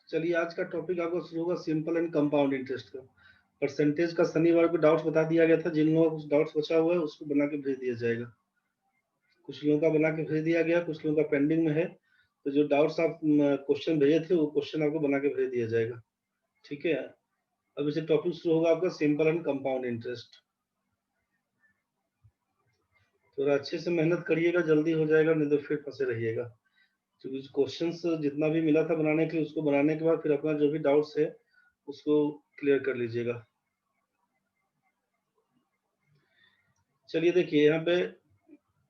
चलिए आज का टॉपिक आपको शुरू होगा सिंपल एंड कंपाउंड इंटरेस्ट का। परसेंटेज का शनिवार को डाउट्स बता दिया गया था, जिन लोगों को डाउट्स बचा हुआ है उसको बना के भेज दिया जाएगा। कुछ लोगों का बना के भेज दिया गया, कुछ लोगों का पेंडिंग में है, तो जो डाउट्स आप क्वेश्चन भेजे थे वो क्वेश्चन आपको बना के भेज दिया जाएगा। ठीक है, अब इसे टॉपिक शुरू होगा आपका सिंपल एंड कंपाउंड इंटरेस्ट। थोड़ा अच्छे से मेहनत करिएगा, जल्दी हो जाएगा, नहीं तो फिर फंसे रहिएगा। क्योंकि क्वेश्चंस जितना भी मिला था बनाने के लिए, उसको बनाने के बाद फिर अपना जो भी डाउट्स है उसको क्लियर कर लीजिएगा। चलिए देखिए, यहाँ पे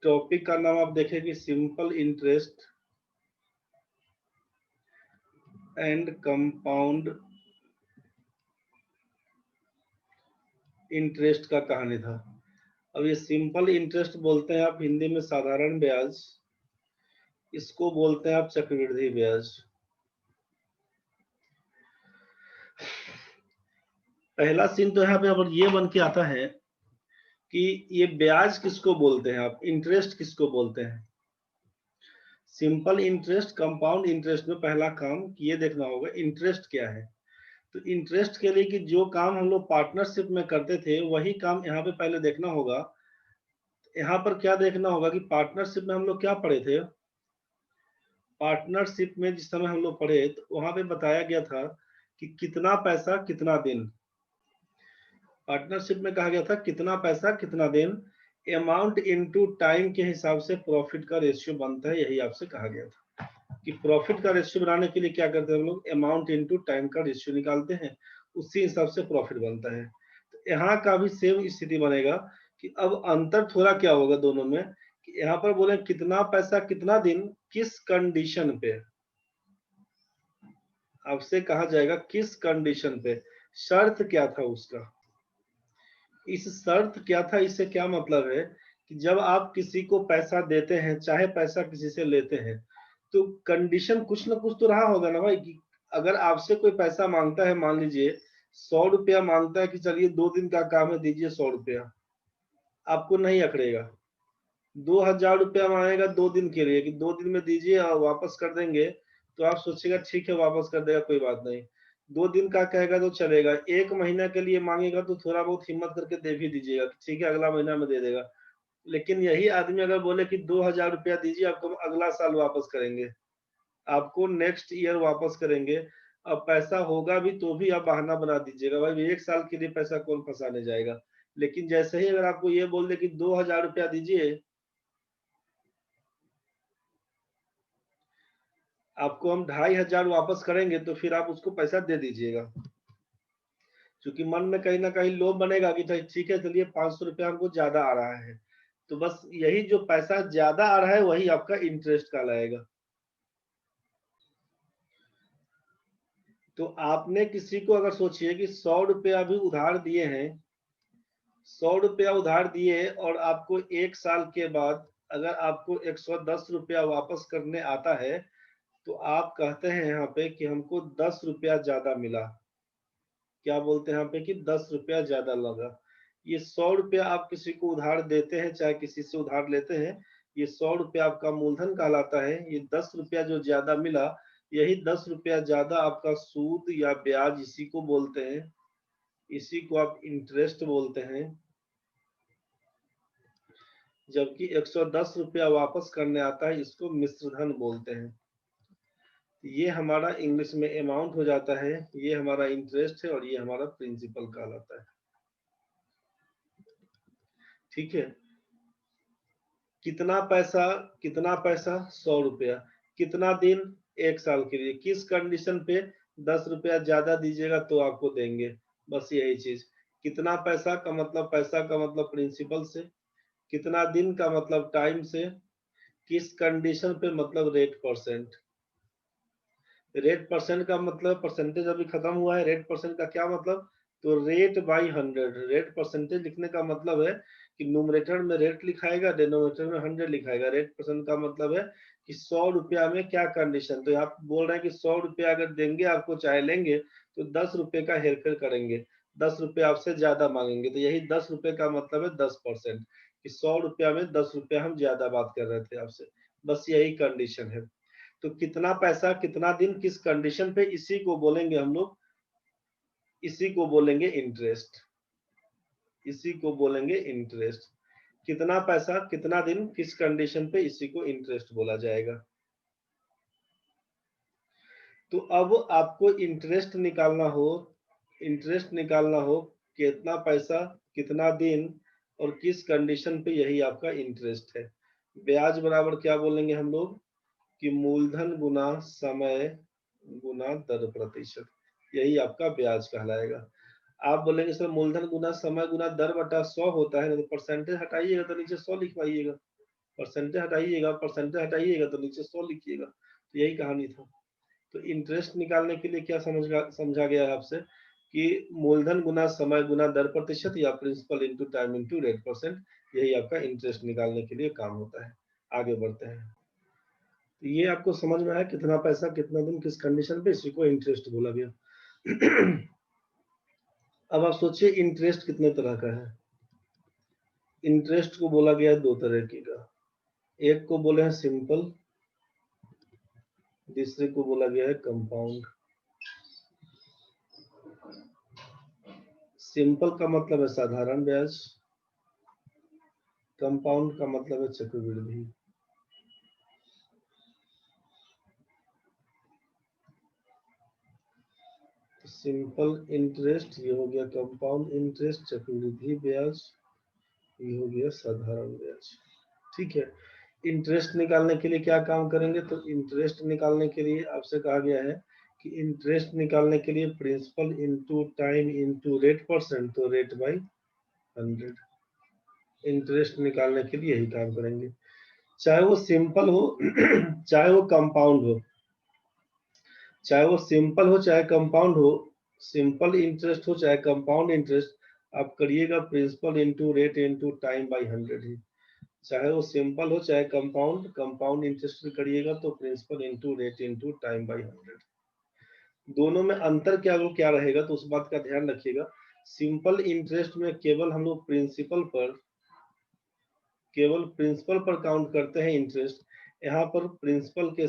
टॉपिक का नाम आप देखें कि simple interest and compound interest का कहानी था। अब ये सिंपल इंटरेस्ट बोलते हैं आप हिंदी में साधारण ब्याज, इसको बोलते हैं आप चक्रवृद्धि ब्याज। पहला सीन तो यहाँ पे अब ये बन के आता है कि ये ब्याज किसको बोलते हैं, आप इंटरेस्ट किसको बोलते हैं। सिंपल इंटरेस्ट कंपाउंड इंटरेस्ट में पहला काम ये देखना होगा इंटरेस्ट क्या है। तो इंटरेस्ट के लिए कि जो काम हम लोग पार्टनरशिप में करते थे वही काम यहाँ पे पहले देखना होगा। यहाँ पर क्या देखना होगा कि पार्टनरशिप में हम लोग क्या पढ़े थे। पार्टनरशिप में जिस समय हम लोग पढ़े तो वहां पे बताया गया था कि कितना पैसा कितना दिन। पार्टनरशिप में कहा गया था कितना पैसा कितना दिन, अमाउंट इनटू टाइम के हिसाब से प्रॉफिट का रेशियो बनता है। यही आपसे कहा गया था कि प्रॉफिट का रेशियो बनाने के लिए क्या करते हैं हम लोग, अमाउंट इनटू टाइम का रेशियो निकालते हैं, उसी हिसाब से प्रॉफिट बनता है। तो यहाँ का भी सेम स्थिति बनेगा कि अब अंतर थोड़ा क्या होगा दोनों में कि यहाँ पर बोले कितना पैसा कितना दिन, किस कंडीशन पे आपसे कहा जाएगा, किस कंडीशन पे, शर्त क्या था उसका। इस शर्त क्या था, इससे क्या मतलब है कि जब आप किसी को पैसा देते हैं चाहे पैसा किसी से लेते हैं तो कंडीशन कुछ ना कुछ तो रहा होगा ना भाई कि अगर आपसे कोई पैसा मांगता है, मान लीजिए 100 रुपया मांगता है कि चलिए 2 दिन का काम है दीजिए 100 रुपया, आपको नहीं अकड़ेगा। 2000 रुपया मांगेगा 2 दिन के लिए कि 2 दिन में दीजिए और वापस कर देंगे, तो आप सोचिएगा ठीक है वापस कर देगा कोई बात नहीं। 2 दिन का कहेगा तो चलेगा, 1 महीना के लिए मांगेगा तो थोड़ा बहुत हिम्मत करके दे भी दीजिएगा ठीक है अगला महीना में दे देगा। लेकिन यही आदमी अगर बोले कि 2000 रुपया दीजिए आपको अगला साल वापस करेंगे, आपको नेक्स्ट ईयर वापस करेंगे, अब पैसा होगा भी तो भी आप बहाना बना दीजिएगा भाई 1 साल के लिए पैसा कौन फंसाने जाएगा। लेकिन जैसे ही अगर आपको ये बोल दे कि 2000 रुपया दीजिए, आपको हम 2500 वापस करेंगे, तो फिर आप उसको पैसा दे दीजिएगा। क्योंकि मन में कहीं ना कहीं लोभ बनेगा कि ठीक है चलिए 500 रुपया हमको ज्यादा आ रहा है, तो बस यही जो पैसा ज्यादा आ रहा है वही आपका इंटरेस्ट का लाएगा। तो आपने किसी को अगर सोचिए कि 100 रुपया भी उधार दिए हैं, 100 रुपया उधार दिए और आपको 1 साल के बाद अगर आपको 110 रुपया वापस करने आता है, तो आप कहते हैं यहाँ पे कि हमको 10 रुपया ज्यादा मिला। क्या बोलते हैं यहाँ पे कि 10 रुपया ज्यादा लगा। ये 100 रुपया आप किसी को उधार देते हैं चाहे किसी से उधार लेते हैं, ये 100 रुपया आपका मूलधन कहलाता है। ये 10 रुपया जो ज्यादा मिला, यही 10 रुपया ज्यादा आपका सूद या ब्याज, इसी को बोलते हैं, इसी को आप इंटरेस्ट बोलते हैं। जबकि 110 रुपया वापस करने आता है, इसको मिश्र धन बोलते हैं। ये हमारा इंग्लिश में अमाउंट हो जाता है, ये हमारा इंटरेस्ट है और ये हमारा प्रिंसिपल कहलाता है। ठीक है, कितना पैसा कितना पैसा, 100 रुपया, कितना दिन, 1 साल के लिए, किस कंडीशन पे, 10 रुपया ज्यादा दीजिएगा तो आपको देंगे, बस यही चीज। कितना पैसा का मतलब, पैसा का मतलब प्रिंसिपल से, कितना दिन का मतलब टाइम से, किस कंडीशन पे मतलब रेट परसेंट। रेट परसेंट का मतलब परसेंटेज अभी खत्म हुआ है, रेट परसेंट का क्या मतलब, तो रेट बाई 100। रेट परसेंटेज लिखने का मतलब है कि न्यूमरेटर में रेट लिखाएगा, डिनोमिनेटर में 100 लिखाएगा। रेट परसेंट का मतलब है कि 100 रुपया में क्या कंडीशन, तो आप बोल रहे हैं कि 100 रुपया अगर देंगे आपको चाहे लेंगे तो 10 रुपये का हेरफेर करेंगे, 10 रुपये आपसे ज्यादा मांगेंगे, तो यही 10 रुपये का मतलब है 10%, कि 100 रुपया में 10 रुपया हम ज्यादा बात कर रहे थे आपसे, बस यही कंडीशन है। तो कितना पैसा कितना दिन किस कंडीशन पे, इसी को बोलेंगे हम लोग, इसी को बोलेंगे इंटरेस्ट, इसी को बोलेंगे इंटरेस्ट। कितना पैसा कितना दिन किस कंडीशन पे, इसी को इंटरेस्ट बोला जाएगा। तो अब आपको इंटरेस्ट निकालना हो, इंटरेस्ट निकालना हो, कितना पैसा कितना दिन और किस कंडीशन पे, यही आपका इंटरेस्ट है। ब्याज बराबर क्या बोलेंगे हम लोग कि मूलधन गुना समय गुना दर प्रतिशत, यही आपका ब्याज कहलाएगा। आप बोलेंगे सर मूलधन गुना समय गुना दर बटा 100 होता है, तो परसेंटेज हटाइएगा तो नीचे 100 लिखवाइएगा, परसेंटेज हटाइएगा, परसेंटेज हटाइएगा तो नीचे 100 लिखिएगा। तो यही कहानी था। तो इंटरेस्ट निकालने के लिए क्या समझा गया है आपसे कि मूलधन गुना समय गुना दर प्रतिशत या principal into time into rate percent, यही आपका इंटरेस्ट निकालने के लिए काम होता है। आगे बढ़ते हैं। तो ये आपको समझ में आया कितना पैसा कितना दिन किस कंडीशन पे, इसी को इंटरेस्ट बोला गया। अब आप सोचिए इंटरेस्ट कितने तरह का है। इंटरेस्ट को बोला गया है दो तरह का, एक को बोले हैं सिंपल, दूसरे को बोला गया है कंपाउंड। सिंपल का मतलब है साधारण ब्याज, कंपाउंड का मतलब है चक्रवृद्धि। सिंपल इंटरेस्ट ये हो गया, कंपाउंड इंटरेस्ट चक्रवृद्धि ब्याज ये हो गया साधारण ब्याज। ठीक है। इंटरेस्ट निकालने के लिए क्या काम करेंगे, तो इंटरेस्ट निकालने के लिए आपसे कहा गया है कि इंटरेस्ट निकालने के लिए principal into time into rate percent, तो रेट बाई 100। इंटरेस्ट निकालने के लिए यही काम करेंगे, चाहे वो सिंपल हो चाहे वो कंपाउंड हो, चाहे वो सिंपल हो चाहे कंपाउंड हो, सिंपल इंटरेस्ट हो चाहे कंपाउंड इंटरेस्ट, आप करिएगा principal into rate into time by 100 ही। चाहे वो सिंपल हो चाहे कंपाउंड, कंपाउंड इंटरेस्ट करिएगा तो principal into rate into time by 100। दोनों में अंतर क्या रहेगा, तो उस बात का ध्यान रखिएगा। सिंपल इंटरेस्ट में केवल हम लोग प्रिंसिपल पर काउंट करते हैं इंटरेस्ट। यहाँ पर प्रिंसिपल के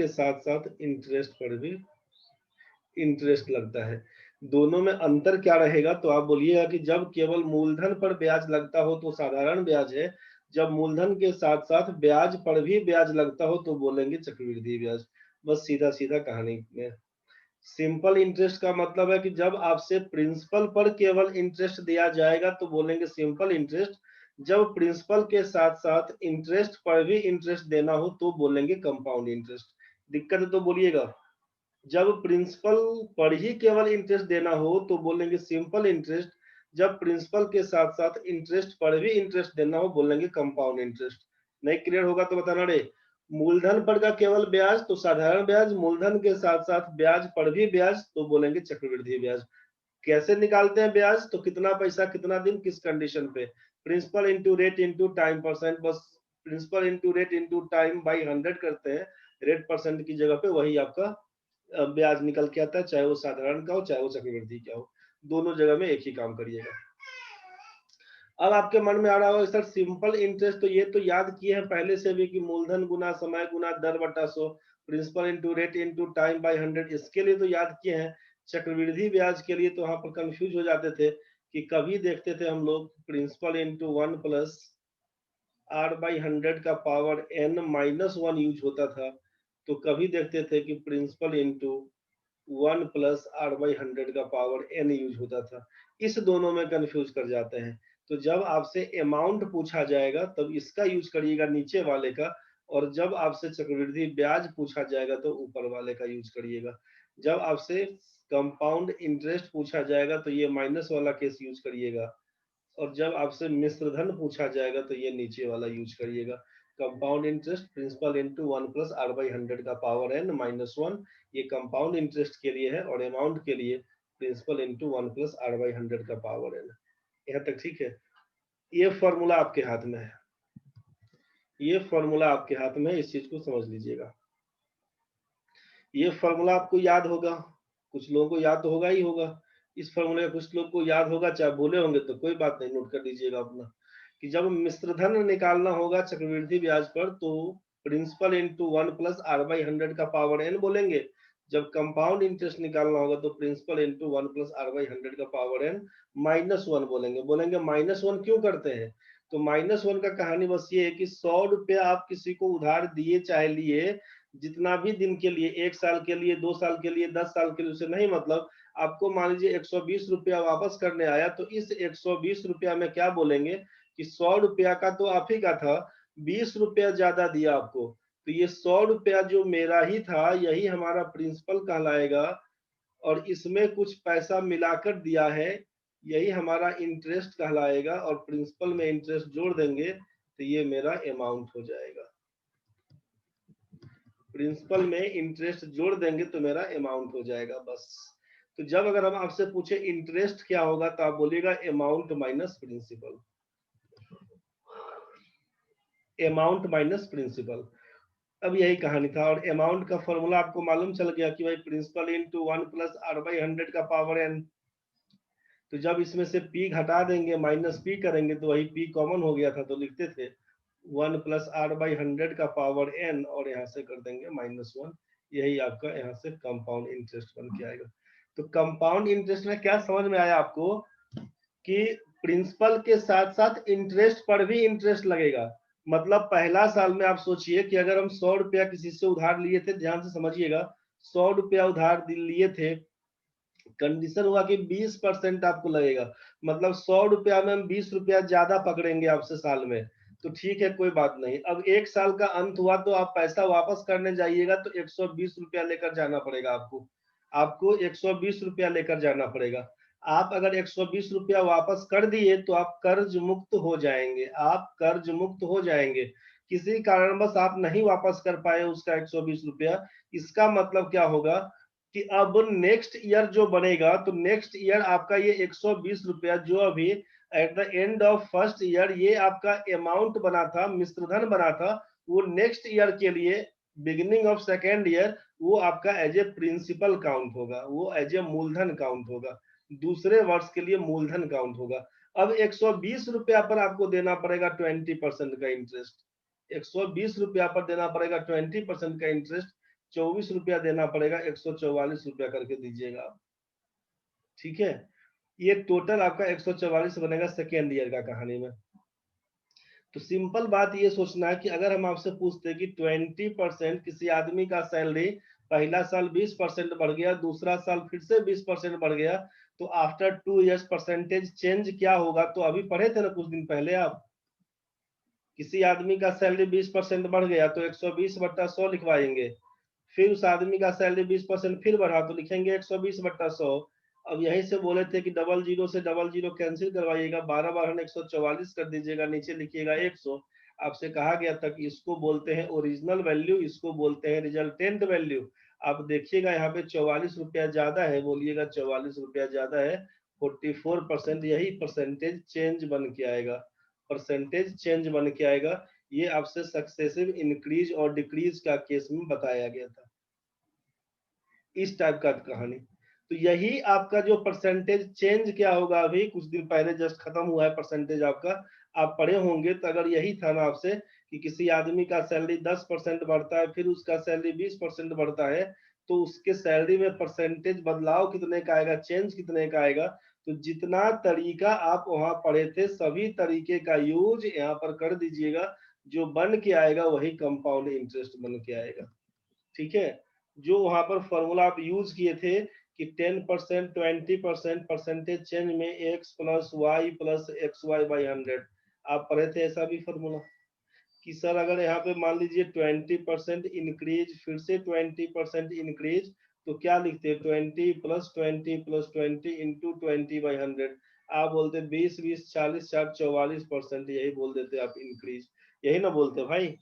साथ साथ इंटरेस्ट पर भी इंटरेस्ट लगता है। दोनों में अंतर क्या रहेगा, तो आप बोलिएगा कि जब केवल मूलधन पर ब्याज लगता हो तो साधारण ब्याज है, जब मूलधन के साथ साथ ब्याज पर भी ब्याज लगता हो तो बोलेंगे चक्रवृद्धि ब्याज। बस सीधा सीधा कहानी में। सिंपल इंटरेस्ट का मतलब है कि जब आपसे प्रिंसिपल पर केवल इंटरेस्ट दिया जाएगा तो बोलेंगे सिंपल इंटरेस्ट, जब प्रिंसिपल के साथ साथ इंटरेस्ट पर भी इंटरेस्ट देना हो तो बोलेंगे कंपाउंड इंटरेस्ट। दिक्कत है तो बोलिएगा। जब प्रिंसिपल पर ही केवल इंटरेस्ट देना हो तो बोलेंगे सिंपल इंटरेस्ट, जब प्रिंसिपल के साथ साथ इंटरेस्ट पर भी इंटरेस्ट देना हो बोलेंगे कंपाउंड इंटरेस्ट। नहीं क्लियर होगा तो बताना रे। मूलधन पर का केवल ब्याज तो साधारण ब्याज, मूलधन के साथ साथ ब्याज पर भी ब्याज तो बोलेंगे चक्रवृद्धि ब्याज। कैसे निकालते हैं ब्याज, तो कितना पैसा कितना दिन किस कंडीशन पे, principal into rate into time percent, बस principal into rate into time by 100 करते हैं, रेट परसेंट की जगह पे वही आपका ब्याज निकल के आता है, चाहे वो साधारण का हो चाहे वो चक्रवृद्धि का हो, दोनों जगह में एक ही काम करिएगा। अब आपके मन में आ रहा होगा सर सिंपल इंटरेस्ट तो ये तो याद किए हैं पहले से भी कि मूलधन गुना समय गुना दर बटा 100, principal into rate into time by 100, इसके लिए तो याद किए हैं। चक्रवृद्धि ब्याज के लिए तो वहां पर कंफ्यूज हो जाते थे कि कभी देखते थे हम लोग principal into 1 plus R by 100 का पावर n माइनस 1 यूज होता था, तो कभी देखते थे कि principal into 1 plus R by 100 का पावर n यूज होता था। इस दोनों में कंफ्यूज कर जाते हैं। तो जब आपसे अमाउंट पूछा जाएगा तब इसका यूज करिएगा नीचे वाले का, और जब आपसे चक्रवृद्धि ब्याज पूछा जाएगा तो ऊपर वाले का यूज करिएगा। जब आपसे कंपाउंड इंटरेस्ट पूछा जाएगा तो ये माइनस वाला केस यूज करिएगा, और जब आपसे मिश्र धन पूछा जाएगा तो ये नीचे वाला यूज करिएगा। Compound interest principal into 1 plus R by 100 का पावर n माइनस 1, ये कंपाउंड इंटरेस्ट के लिए है, और अमाउंट के लिए principal into 1 plus R by 100 का पावर n। यहाँ तक ठीक है। ये फॉर्मूला आपके हाथ में है, ये फॉर्मूला आपके हाथ में है, इस चीज को समझ लीजिएगा। ये फॉर्मूला आपको याद होगा, कुछ लोगों को याद तो होगा ही होगा इस फॉर्मूले का, कुछ लोग को याद होगा चाहे भूले होंगे तो कोई बात नहीं, नोट कर लीजिएगा अपना। कि जब मिश्रधन निकालना होगा चक्रवृद्धि ब्याज पर तो प्रिंसिपल इंटू 1+r/100 का पावर n बोलेंगे। जब कंपाउंड इंटरेस्ट निकालना होगा तो प्रिंसिपल इंटू 1+r/100 का पावर n -1 बोलेंगे। बोलेंगे -1 क्यों करते हैं? तो -1 का कहानी बस ये है कि 100 रुपया आप किसी को उधार दिए चाहे लिए, जितना भी दिन के लिए, 1 साल के लिए, 2 साल के लिए, 10 साल के लिए, उसे नहीं मतलब। आपको मान लीजिए 120 रुपया वापस करने आया, तो इस 120 रुपया में क्या बोलेंगे कि 100 रुपया का तो आप ही का था, 20 रुपया ज्यादा दिया आपको, तो ये 100 रुपया जो मेरा ही था यही हमारा प्रिंसिपल कहलाएगा, और इसमें कुछ पैसा मिलाकर दिया है, यही हमारा इंटरेस्ट कहलाएगा, और प्रिंसिपल में इंटरेस्ट जोड़ देंगे तो ये मेरा अमाउंट हो जाएगा। प्रिंसिपल में इंटरेस्ट जोड़ देंगे तो मेरा अमाउंट हो जाएगा बस। तो जब अगर हम आपसे पूछे इंटरेस्ट क्या होगा तो आप बोलिएगा amount minus principal, amount minus principal. अब यही कहानी था, और अमाउंट का फॉर्मूला आपको मालूम चल गया कि भाई प्रिंसिपल इंटू 1+r/100 का पावर n। तो जब इसमें से p घटा देंगे, माइनस p करेंगे, तो वही p कॉमन हो गया था, तो लिखते थे 1+r/100 का पावर n, और यहाँ से कर देंगे -1। यही आपका यहाँ से कंपाउंड इंटरेस्ट बन के आएगा। तो कंपाउंड इंटरेस्ट में क्या समझ में आया आपको कि प्रिंसिपल के साथ साथ इंटरेस्ट पर भी इंटरेस्ट लगेगा। मतलब पहला साल में आप सोचिए कि अगर हम 100 रुपया किसी से उधार लिए थे, ध्यान से समझिएगा, 100 रुपया उधार लिए थे, कंडीशन हुआ कि 20% आपको लगेगा, मतलब 100 रुपया में हम 20 रुपया ज्यादा पकड़ेंगे आपसे साल में, तो ठीक है कोई बात नहीं। अब 1 साल का अंत हुआ तो आप पैसा वापस करने जाइएगा तो 120 रुपया लेकर जाना पड़ेगा आपको, आपको 120 रुपया लेकर जाना पड़ेगा। आप अगर 120 रुपया वापस कर दिए तो आप कर्ज मुक्त हो जाएंगे, आप कर्ज मुक्त हो जाएंगे। किसी कारणवश आप नहीं वापस कर पाए उसका 120 रुपया, इसका मतलब क्या होगा कि अब नेक्स्ट ईयर जो बनेगा, तो नेक्स्ट ईयर आपका ये 120 रुपया जो अभी at the end of first year ये आपका अमाउंट बना था, मिश्रधन बना था, वो नेक्स्ट ईयर के लिए बिगिनिंग ऑफ सेकेंड ईयर वो आपका एज ए प्रिंसिपल काउंट होगा, वो एज ए मूलधन काउंट होगा, दूसरे वर्ष के लिए मूलधन काउंट होगा। अब 120 रुपया पर आपको देना पड़ेगा 20% का इंटरेस्ट, 120 रुपया पर देना पड़ेगा 20% का इंटरेस्ट, 24 रुपया देना पड़ेगा, 144 रुपया करके दीजिएगा आप। ठीक है, ये टोटल आपका 144 बनेगा सेकेंड ईयर का कहानी में। तो सिंपल बात ये सोचना है कि अगर हम आपसे पूछते हैं कि 20% किसी आदमी का सैलरी पहला साल 20% बढ़ गया, दूसरा साल फिर से 20% बढ़ गया, तो आफ्टर 2 इयर्स परसेंटेज चेंज क्या होगा? तो अभी पढ़े थे ना कुछ दिन पहले आप, किसी आदमी का सैलरी 20% बढ़ गया तो 120/100 लिखवाएंगे, फिर उस आदमी का सैलरी 20% फिर बढ़ा तो लिखेंगे 120/100। अब यहीं से बोले थे कि डबल जीरो से डबल जीरो कैंसिल करवाइएगा, 12 बार 144 कर दीजिएगा, नीचे लिखिएगा 100। आपसे कहा गया था कि इसको बोलते हैं ओरिजिनल वैल्यू, इसको बोलते हैं रिजल्टेंट वैल्यू। आप देखिएगा यहाँ पे 44 रुपया ज्यादा है, बोलिएगा 44 रुपया ज्यादा है, 44%, यही परसेंटेज चेंज बन के आएगा, परसेंटेज चेंज बन के आएगा। ये आपसे सक्सेसिव इंक्रीज और डिक्रीज का केस में बताया गया था, इस टाइप का कहानी। तो यही आपका जो परसेंटेज चेंज क्या होगा, अभी कुछ दिन पहले जस्ट खत्म हुआ है परसेंटेज आपका, आप पढ़े होंगे। तो अगर यही था ना आपसे कि किसी आदमी का सैलरी 10% बढ़ता है, फिर उसका सैलरी 20% बढ़ता है, तो उसके सैलरी में परसेंटेज बदलाव कितने का आएगा, चेंज कितने का आएगा? तो जितना तरीका आप वहां पढ़े थे सभी तरीके का यूज यहाँ पर कर दीजिएगा, जो बन के आएगा वही कंपाउंड इंटरेस्ट बन के आएगा। ठीक है, जो वहां पर फॉर्मूला आप यूज किए थे कि 10%, 20% परसेंटेज चेंज में x plus Y plus X Y by 100, आप पढ़े थे ऐसा भी फॉर्मूला कि सर अगर यहाँ पे मान लीजिए 20% इंक्रीज, फिर से 20% इंक्रीज, तो क्या लिखते हैं 20 प्लस 20 प्लस 20 इंटू 20/100। आप बोलते 20 20 40 4 44%, यही बोल देते आप इंक्रीज, यही ना बोलते भाई।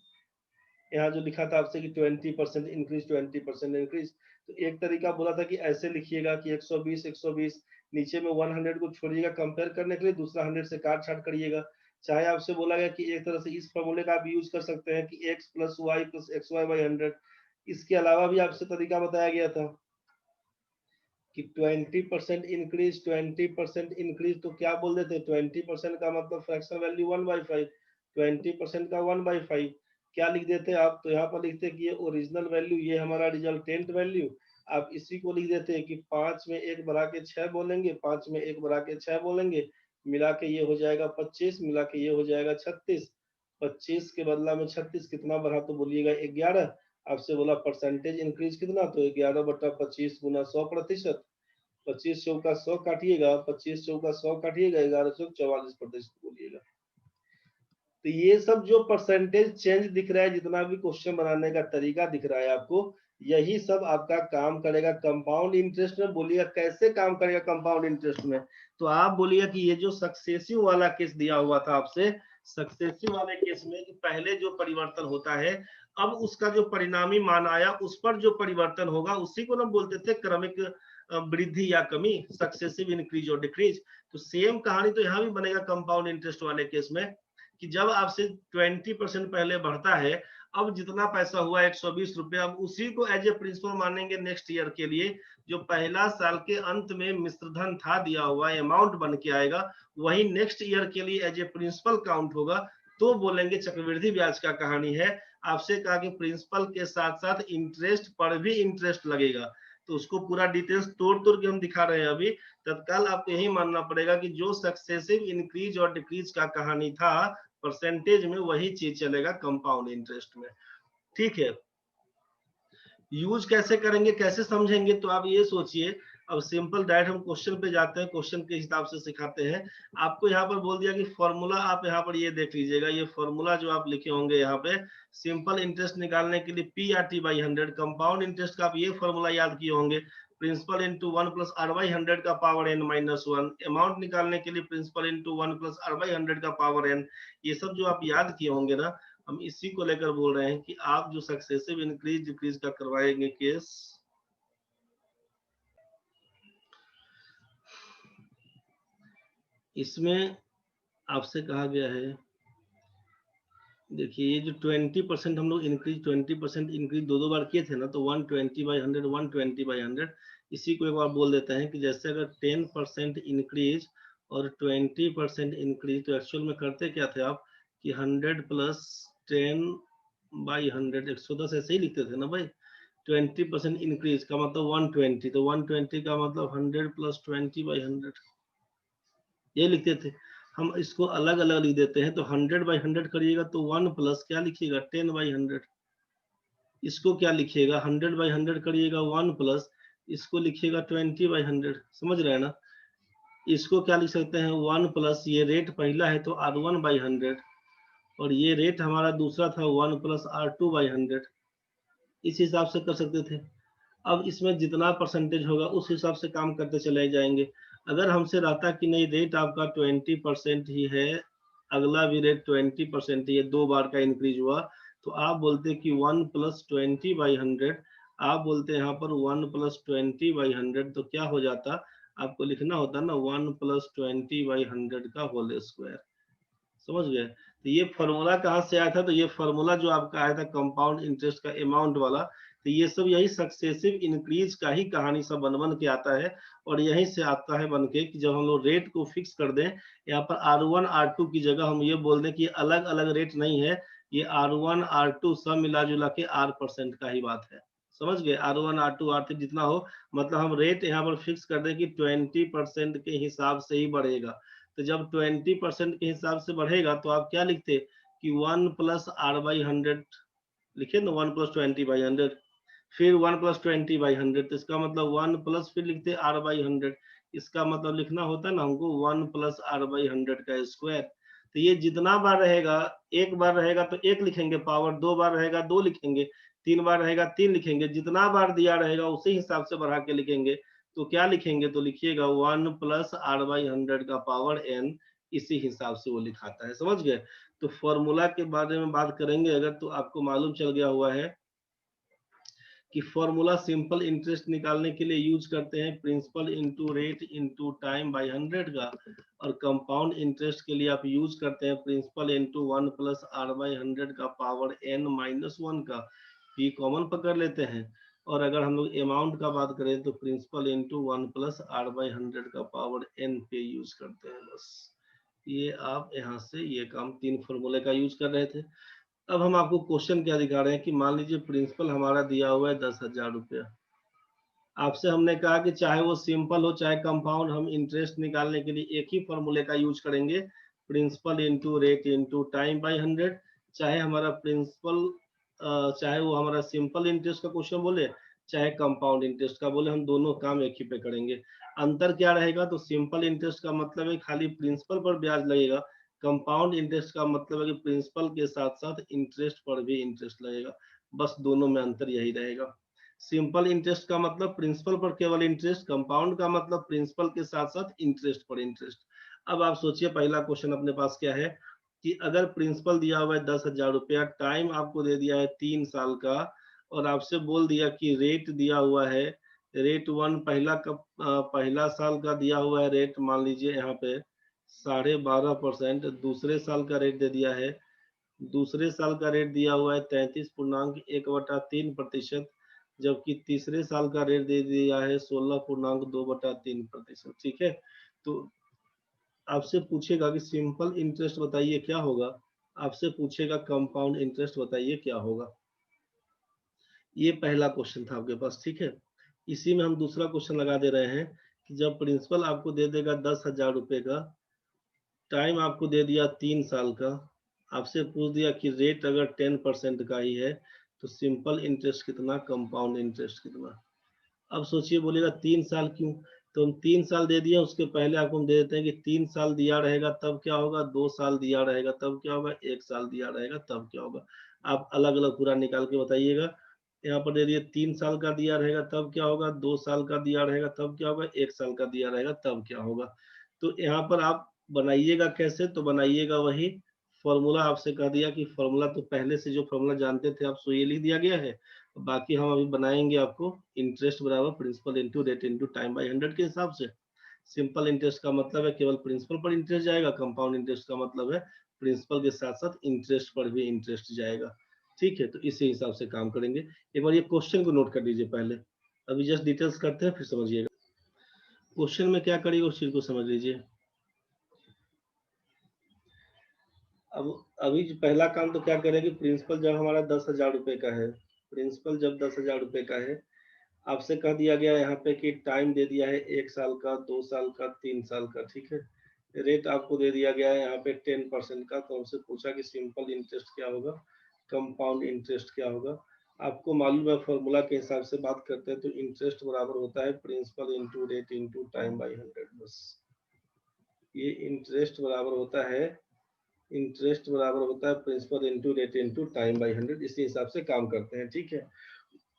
यहाँ जो लिखा था आपसे कि 20% इंक्रीज, 20% इंक्रीज, तो एक तरीका बोला था कि ऐसे लिखिएगा कि 120 120, नीचे में 100 को छोड़िएगा कंपेयर करने के लिए, दूसरा 100 से काट छाट करिएगा। चाहे आपसे बोला गया कि एक तरह से इस फॉर्मूले का आप यूज कर सकते हैं कि x plus Y plus X Y by 100, इसके अलावा भी आपसे तरीका बताया गया था। कि 20% इंक्रीज, 20% इंक्रीज, तो क्या बोल देते हैं 20% का मतलब फ्रैक्शन वैल्यू 1/5, 20% का 1/5 क्या लिख देते हैं आप, तो यहाँ पर लिखते हैं कि ये ओरिजिनल वैल्यू, ये हमारा रिजल्टेंट वैल्यू। आप इसी को लिख देते हैं कि 5 में 1 बढ़ा के 6 बोलेंगे, 5 में 1 बढ़ा के 6 बोलेंगे, मिला के ये हो जाएगा 25, मिला के ये हो जाएगा 36। 25 के बदला में 36 कितना बढ़ा, तो बोलिएगा 11। आपसे बोला परसेंटेज इंक्रीज कितना, तो 11/25 गुना 100%। 25 चौका 100 काटिएगा, 25 चौका 100 काटिएगा, 1144% बोलिएगा। तो ये सब जो परसेंटेज चेंज दिख रहा है, जितना भी क्वेश्चन बनाने का तरीका दिख रहा है आपको, यही सब आपका काम करेगा कंपाउंड इंटरेस्ट में। बोलिएगा कैसे काम करेगा कंपाउंड इंटरेस्ट में, तो आप बोलिएगा कि ये जो सक्सेसिव वाला केस दिया हुआ था आपसे, सक्सेसिव वाले केस में कि पहले जो परिवर्तन होता है, अब उसका जो परिणामी मान आया उस पर जो परिवर्तन होगा, उसी को ना बोलते थे क्रमिक वृद्धि या कमी, सक्सेसिव इंक्रीज और डिक्रीज। तो सेम कहानी तो यहाँ भी बनेगा कंपाउंड इंटरेस्ट वाले केस में, कि जब आपसे 20% पहले बढ़ता है, अब जितना पैसा हुआ 120 रुपए, अब उसी को एज ए प्रिंसिपल मानेंगे नेक्स्ट ईयर के लिए। जो पहला साल के अंत में मिश्रधन था दिया हुआ अमाउंट बन के आएगा, वही नेक्स्ट ईयर के लिए एज ए प्रिंसिपल काउंट होगा, तो बोलेंगे चक्रवृद्धि ब्याज का कहानी है। आपसे कहा कि प्रिंसिपल के साथ साथ इंटरेस्ट पर भी इंटरेस्ट लगेगा, तो उसको पूरा डिटेल्स तोड़ तोड़ के हम दिखा रहे हैं अभी। तत्काल आपको यही मानना पड़ेगा कि जो सक्सेसिव इंक्रीज और डिक्रीज का कहानी था परसेंटेज में, वही चीज चलेगा कंपाउंड इंटरेस्ट में। ठीक है, यूज कैसे करेंगे, कैसे समझेंगे, तो आप ये सोचिए। अब सिंपल डायरेक्ट हम क्वेश्चन पे जाते हैं, क्वेश्चन के हिसाब से सिखाते हैं। आपको यहाँ पर बोल दिया कि फॉर्मूला, आप यहाँ पर ये देख लीजिएगा, ये फॉर्मूला जो आप लिखे होंगे यहाँ पे, सिंपल इंटरेस्ट निकालने के लिए P/T/100, कंपाउंड इंटरेस्ट का आप ये फॉर्मूला याद किए होंगे, प्रिंसिपल इंटू 1+R/100 का पावर n-1, अमाउंट निकालने के लिए प्रिंसिपल इंटू 1+R/100 का पावर n। ये सब जो आप याद किए होंगे ना, हम इसी को लेकर बोल रहे हैं कि आप जो सक्सेसिव इंक्रीज डिक्रीज का करवाएंगे केस, इसमें आपसे कहा गया है, देखिए ये जो 20% हम लोग इंक्रीज, 20% इंक्रीज दो बार किए थे ना, तो 120/100, 120/100, इसी को एक बार बोल देते हैं कि जैसे अगर 10% इंक्रीज और 20% इंक्रीज, तो एक्चुअल में करते क्या थे आप कि 100 + 10/100, 110 ऐसे ही लिखते थे ना भाई। 20% इंक्रीज का मतलब 120, तो 120 का मतलब 100 + 20/100, ये लिखते थे। हम इसको अलग अलग लिख देते हैं, तो 100/100 करिएगा तो 1 प्लस क्या लिखिएगा 10/100, इसको क्या लिखिएगा 100/100 करिएगा 1 प्लस, इसको लिखिएगा 20/100, समझ रहे हैं ना। इसको क्या लिख सकते हैं 1 प्लस, ये रेट पहला है तो R1/100, और ये रेट हमारा दूसरा था 1 + R2/100, इस हिसाब से कर सकते थे। अब इसमें जितना परसेंटेज होगा उस हिसाब से काम करते चले जाएंगे। अगर हमसे रहता कि नहीं रेट आपका 20% ही है, अगला भी रेट 20% ही है, 2 बार का इंक्रीज हुआ, तो आप बोलते कि 1 + 20/100, आप बोलते यहाँ पर 1 + 20/100, तो क्या हो जाता, आपको लिखना होता ना 1 + 20/100 का होल स्क्वायर, समझ गए। तो ये फॉर्मूला कहाँ से आया था, तो ये फॉर्मूला जो आपका आया था कंपाउंड इंटरेस्ट का अमाउंट वाला, तो ये सब यही सक्सेसिव इंक्रीज का ही कहानी सब बन बन के आता है। और यहीं से आता है बन के कि जब हम लोग रेट को फिक्स कर दें, यहाँ पर R1 R2 की जगह हम ये बोल दें कि अलग अलग रेट नहीं है, ये R1 R2 सब मिला जुला के R% का ही बात है, समझ गए। R1 R2 R3 जितना हो, मतलब हम रेट यहाँ पर फिक्स कर दें कि 20% के हिसाब से ही बढ़ेगा। तो जब 20% के हिसाब से बढ़ेगा, तो आप क्या लिखते कि 1 + R/100 लिखे ना, 1 + 20/100, फिर 1 + 20/100, तो इसका मतलब 1 प्लस फिर लिखते R/100, इसका मतलब लिखना होता है ना हमको 1 + R/100 का स्क्वायर। तो ये जितना बार रहेगा, एक बार रहेगा तो एक लिखेंगे पावर, 2 बार रहेगा 2 लिखेंगे, 3 बार रहेगा 3 लिखेंगे, जितना बार दिया रहेगा उसी हिसाब से बढ़ा के लिखेंगे। तो क्या लिखेंगे, तो लिखिएगा 1 + R/100 का पावर n, इसी हिसाब से वो लिखाता है, समझ गए। तो फॉर्मूला के बारे में बात करेंगे अगर, तो आपको मालूम चल गया हुआ है कि फॉर्मूला सिंपल इंटरेस्ट निकालने के लिए यूज करते हैं principal into rate into time by 100 का, और कंपाउंड इंटरेस्ट के लिए आप यूज करते हैं प्रिंसिपल इंटू 1 + R/100 का पावर n-1 का। पी कॉमन पकड़ लेते हैं, और अगर हम लोग अमाउंट का बात करें तो प्रिंसिपल इंटू 1+r/100 का पावर n पे यूज करते हैं। बस ये आप यहाँ से ये काम 3 फॉर्मूले का यूज कर रहे थे। अब हम आपको क्वेश्चन क्या दिखा रहे हैं कि मान लीजिए प्रिंसिपल हमारा दिया हुआ है 10,000 रुपया। आपसे हमने कहा कि चाहे वो सिंपल हो चाहे कंपाउंड, हम इंटरेस्ट निकालने के लिए एक ही फॉर्मूले का यूज करेंगे, principal into rate into time by 100। चाहे हमारा प्रिंसिपल चाहे वो हमारा सिंपल इंटरेस्ट का क्वेश्चन बोले चाहे कंपाउंड इंटरेस्ट का बोले, हम दोनों काम एक ही पे करेंगे। अंतर क्या रहेगा, तो सिंपल इंटरेस्ट का मतलब है खाली प्रिंसिपल पर ब्याज लगेगा, कंपाउंड इंटरेस्ट का मतलब है कि प्रिंसिपल के साथ साथ इंटरेस्ट पर भी इंटरेस्ट लगेगा। बस दोनों में अंतर यही रहेगा। सिंपल इंटरेस्ट का मतलब प्रिंसिपल पर केवल इंटरेस्ट, कंपाउंड का मतलब प्रिंसिपल के साथ साथ इंटरेस्ट पर इंटरेस्ट। अब आप सोचिए पहला क्वेश्चन अपने पास क्या है कि अगर प्रिंसिपल दिया हुआ है 10,000 रुपया, टाइम आपको दे दिया है 3 साल का, और आपसे बोल दिया कि रेट दिया हुआ है रेट 1 पहला साल का दिया हुआ है रेट मान लीजिए यहाँ पे 12.5%, दूसरे साल का रेट दे दिया है, दूसरे साल का रेट दिया हुआ है 33.1/3%, जबकि तीसरे साल का रेट दे दिया है 16.2/3%। ठीक है, तो आपसे पूछेगा कि सिंपल इंटरेस्ट बताइए क्या होगा, आपसे पूछेगा कंपाउंड इंटरेस्ट बताइए क्या होगा। ये पहला क्वेश्चन था आपके पास। ठीक है, इसी में हम दूसरा क्वेश्चन लगा दे रहे हैं कि जब प्रिंसिपल आपको दे देगा 10,000 रुपए का, टाइम आपको दे दिया 3 साल का, आपसे पूछ दिया कि रेट अगर 10% का ही है तो सिंपल इंटरेस्ट कितना, कंपाउंड इंटरेस्ट कितना। अब सोचिए बोलेगा 3 साल क्यों, तो हम 3 साल दे दिए, उसके पहले आपको हम दे देते हैं कि 3 साल दिया रहेगा तब क्या होगा, 2 साल दिया रहेगा तब क्या होगा, 1 साल दिया रहेगा तब क्या होगा। आप अलग अलग पूरा निकाल के बताइएगा। यहाँ पर दे दिए 3 साल का दिया रहेगा तब क्या होगा, 2 साल का दिया रहेगा तब क्या होगा, 1 साल का दिया रहेगा तब क्या होगा। तो यहाँ पर आप बनाइएगा कैसे, तो बनाइएगा वही फॉर्मूला। आपसे कह दिया कि फॉर्मूला तो पहले से जो फॉर्मूला जानते थे आप, सो ये लिख दिया गया है। बाकी हम अभी बनाएंगे आपको इंटरेस्ट बराबर principal into rate into time by 100 के हिसाब से। सिंपल इंटरेस्ट का मतलब है केवल प्रिंसिपल पर इंटरेस्ट जाएगा, कंपाउंड इंटरेस्ट का मतलब है प्रिंसिपल के साथ साथ इंटरेस्ट पर भी इंटरेस्ट जाएगा। ठीक है, तो इसी हिसाब से काम करेंगे। एक बार ये क्वेश्चन को नोट कर लीजिए पहले, अभी जस्ट डिटेल्स करते हैं फिर समझिएगा। क्वेश्चन में क्या करिए उस चीज को समझ लीजिए। अब अभी जो पहला काम तो क्या करें कि प्रिंसिपल जब हमारा 10,000 रुपए का है, प्रिंसिपल जब 10,000 रुपए का है, आपसे कह दिया गया यहाँ पे कि टाइम दे दिया है 1 साल का, 2 साल का, 3 साल का। ठीक है, रेट आपको दे दिया गया है यहाँ पे 10% का, तो हमसे पूछा कि सिंपल इंटरेस्ट क्या होगा, कंपाउंड इंटरेस्ट क्या होगा। आपको मालूम है फॉर्मूला के हिसाब से बात करते हैं तो इंटरेस्ट बराबर होता है principal into rate into time by 100। बस ये इंटरेस्ट बराबर होता है principal into rate into time by 100, इसी हिसाब से काम करते हैं। ठीक है,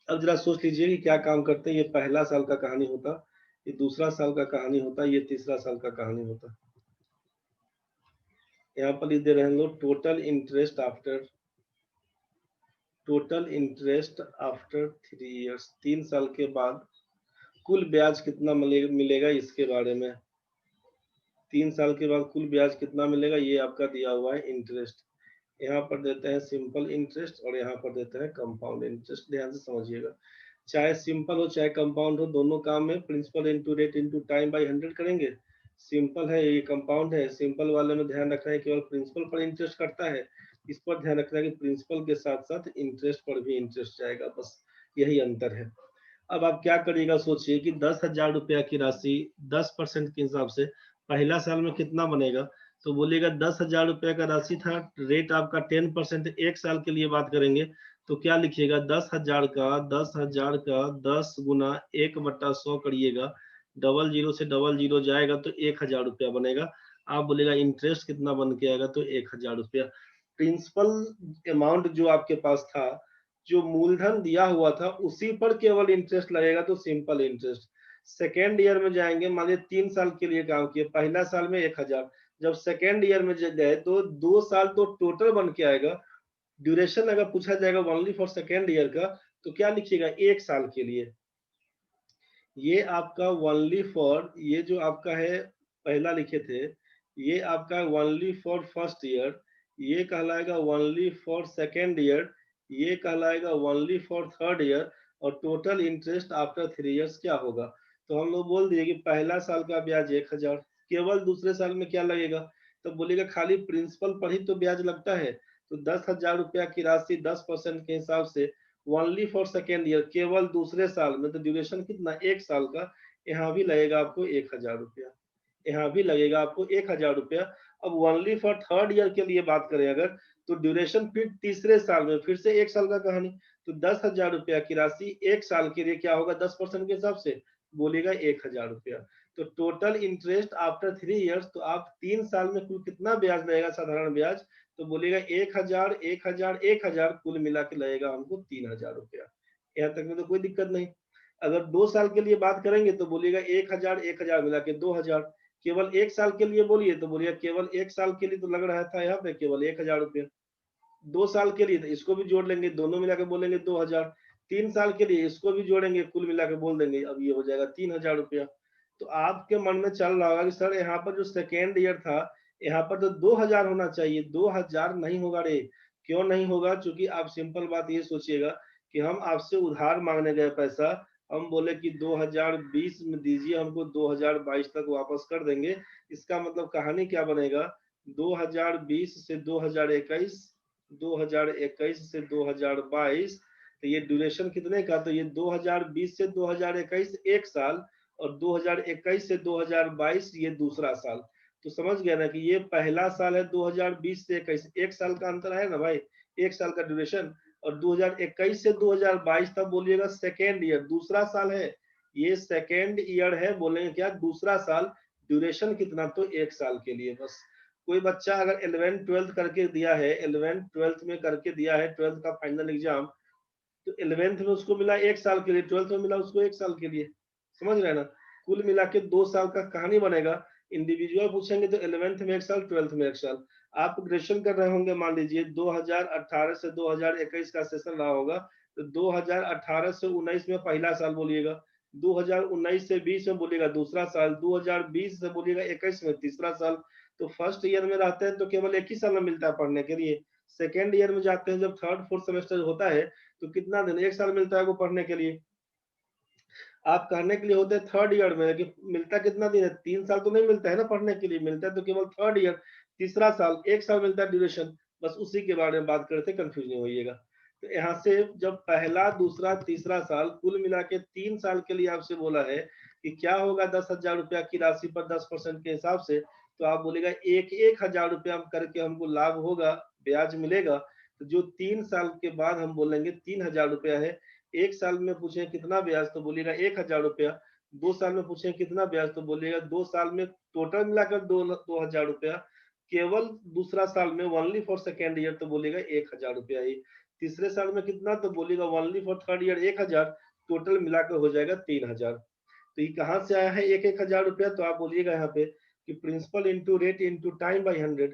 अब जरा सोच लीजिए कि क्या काम करते हैं। ये पहला साल का कहानी होता, ये दूसरा साल का कहानी होता, ये तीसरा साल का कहानी होता। यहाँ पर लिख दे रहे हैं लोग टोटल इंटरेस्ट आफ्टर 3 इयर्स, 3 साल के बाद कुल ब्याज कितना मिलेगा इसके बारे में। 3 साल के बाद कुल ब्याज कितना मिलेगा ये आपका दिया हुआ है इंटरेस्ट। यहाँ पर देते हैं सिंपल इंटरेस्ट और यहाँ पर देते हैं कंपाउंड इंटरेस्ट। ध्यान से समझिएगा, चाहे सिंपल हो चाहे कंपाउंड हो, दोनों काम में principal into rate into time by 100 करेंगे। सिंपल है ये कंपाउंड है, सिंपल वाले में ध्यान रखना है केवल प्रिंसिपल पर इंटरेस्ट कटता है, इस पर ध्यान रखना है कि प्रिंसिपल के साथ साथ इंटरेस्ट पर भी इंटरेस्ट जाएगा। बस यही अंतर है। अब आप क्या करिएगा सोचिए कि 10,000 रुपया की राशि 10% के हिसाब से पहला साल में कितना बनेगा, तो बोलिएगा 10,000 रुपया का राशि था, रेट आपका 10%, 1 साल के लिए बात करेंगे तो क्या लिखिएगा, 10,000 का 10 गुना 1/100 करिएगा, डबल जीरो से डबल जीरो जाएगा तो 1,000 रुपया बनेगा। आप बोलेगा इंटरेस्ट कितना बन के आएगा, तो 1,000 रुपया। प्रिंसिपल अमाउंट जो आपके पास था, जो मूलधन दिया हुआ था उसी पर केवल इंटरेस्ट लगेगा, तो सिंपल इंटरेस्ट। सेकेंड ईयर में जाएंगे, मान लीजिए 3 साल के लिए काम किए, पहला साल में 1,000, जब सेकेंड ईयर में गए तो 2 साल तो टोटल बन के आएगा। ड्यूरेशन अगर पूछा जाएगा ओनली फॉर सेकेंड ईयर का, तो क्या लिखिएगा 1 साल के लिए। ये आपका ओनली फॉर, ये जो आपका है पहला लिखे थे, ये आपका ओनली फॉर फर्स्ट ईयर, ये कहलाएगा ओनली फॉर सेकेंड ईयर, ये कहलाएगा ओनली फॉर थर्ड ईयर, और टोटल इंटरेस्ट आफ्टर 3 इयर्स क्या होगा। तो हम लोग बोल दिए कि पहला साल का ब्याज 1000, केवल दूसरे साल में क्या लगेगा, तो बोलेगा खाली प्रिंसिपल पर ही तो ब्याज लगता है, तो 10,000 रुपया की राशि 10% के हिसाब से ओनली फॉर सेकेंड ईयर, केवल दूसरे साल में, तो ड्यूरेशन कितना 1 साल का, यहाँ भी लगेगा आपको 1000 रुपया, यहाँ भी लगेगा आपको 1000 रुपया। अब ओनली फॉर थर्ड ईयर के लिए बात करें अगर, तो ड्यूरेशन फिर तीसरे साल में फिर से 1 साल का कहानी, तो 10,000 रुपया की राशि 1 साल के लिए क्या होगा 10% के हिसाब से, बोलेगा 1000 रुपया। तो टोटल इंटरेस्ट आफ्टर 3 इयर्स, तो आप 3 साल में कुल कितना ब्याज लगेगा साधारण ब्याज, तो बोलेगा 1000 1000 1000 कुल मिला के लगेगा हमको 3000 रुपया। यहाँ तक में तो कोई दिक्कत नहीं। अगर 2 साल के लिए बात करेंगे तो बोलिएगा 1000 1000 मिला के 2000, केवल 1 साल के लिए बोलिए तो बोलिएगा केवल 1 साल के लिए तो लग रहा था यहाँ पे केवल 1000 रुपया। 2 साल के लिए तो इसको भी जोड़ लेंगे, दोनों मिला के बोलेंगे 2000। 3 साल के लिए इसको भी जोड़ेंगे, कुल मिला के बोल देंगे, अब ये हो जाएगा 3000 रुपया। तो आपके मन में चल रहा होगा कि सर यहाँ पर जो सेकेंड ईयर था यहाँ पर तो 2000 होना चाहिए, 2000 नहीं होगा रे। क्यों नहीं होगा, क्योंकि आप सिंपल बात ये सोचिएगा कि हम आपसे उधार मांगने गए पैसा, हम बोले कि 2020 में दीजिए हमको, 2022 तक वापस कर देंगे। इसका मतलब कहानी क्या बनेगा, 2020 से 2021, 2021 से 2022, तो ये ड्यूरेशन कितने का, तो ये 2020 से 2021 1 साल, और 2021 से 2022 ये दूसरा साल। तो समझ गया ना कि ये पहला साल है 2020 से 21, 1 साल का अंतर है ना भाई, 1 साल का ड्यूरेशन। और 2021 से 2022 तक बोलिएगा सेकेंड ईयर, दूसरा साल है, ये सेकेंड ईयर है, बोलेंगे क्या दूसरा साल। ड्यूरेशन कितना, तो 1 साल के लिए बस। कोई बच्चा अगर 11th 12th करके दिया है, 11th 12th में करके दिया है 12th का फाइनल एग्जाम, तो 11th में उसको मिला 1 साल के लिए, 12th में मिला उसको 1 साल के लिए, समझ रहे हैं ना। कुल मिला के 2 साल का कहानी बनेगा। इंडिविजुअल पूछेंगे तो 11th में 1 साल, 12th में 1 साल। आप ग्रेजुएशन कर रहे होंगे, मान लीजिए 2018 से 2021 का सेशन रहा होगा, तो 2018 से 19 में पहला साल बोलिएगा, 2019 से 20 में बोलिएगा दूसरा साल, 2020 से बोलिएगा 21 में तीसरा साल। तो फर्स्ट ईयर में रहते हैं तो केवल 1 ही साल में मिलता है पढ़ने के लिए। सेकेंड ईयर में जाते हैं जब थर्ड फोर्थ सेमेस्टर होता है, तो कितना दिन 1 साल मिलता है वो पढ़ने के लिए। आप कहने के लिए होते हैं थर्ड ईयर में, कि मिलता कितना दिन है, 3 साल तो नहीं मिलता है ना पढ़ने के लिए, मिलता है तो केवल थर्ड ईयर, तीसरा साल, 1 साल मिलता है ड्यूरेशन। बस उसी के बारे में बात करते, कंफ्यूज नहीं होइएगा। तो यहाँ से जब पहला दूसरा तीसरा साल कुल मिला के 3 साल के लिए आपसे बोला है कि क्या होगा 10,000 रुपया की राशि पर 10% के हिसाब से, तो आप बोलेगा 1,000 रुपया करके हमको लाभ होगा, ब्याज मिलेगा। तो जो 3 साल के बाद हम बोलेंगे 3,000 रुपया है। 1 साल में पूछे कितना ब्याज, तो बोलिएगा 1,000 रुपया। 2 साल में पूछे कितना ब्याज, तो बोलिएगा 2 साल में टोटल मिलाकर 2,000 रुपया। केवल दूसरा साल में ओनली फॉर सेकेंड ईयर, तो बोलिएगा 1,000 रुपया ही। तीसरे साल में कितना, तो बोलिएगा only for third year 1,000, total मिलाकर हो जाएगा 3,000। तो ये कहाँ से आया है 1,000 रुपया, तो आप बोलिएगा यहाँ पे कि principal into rate into time by 100।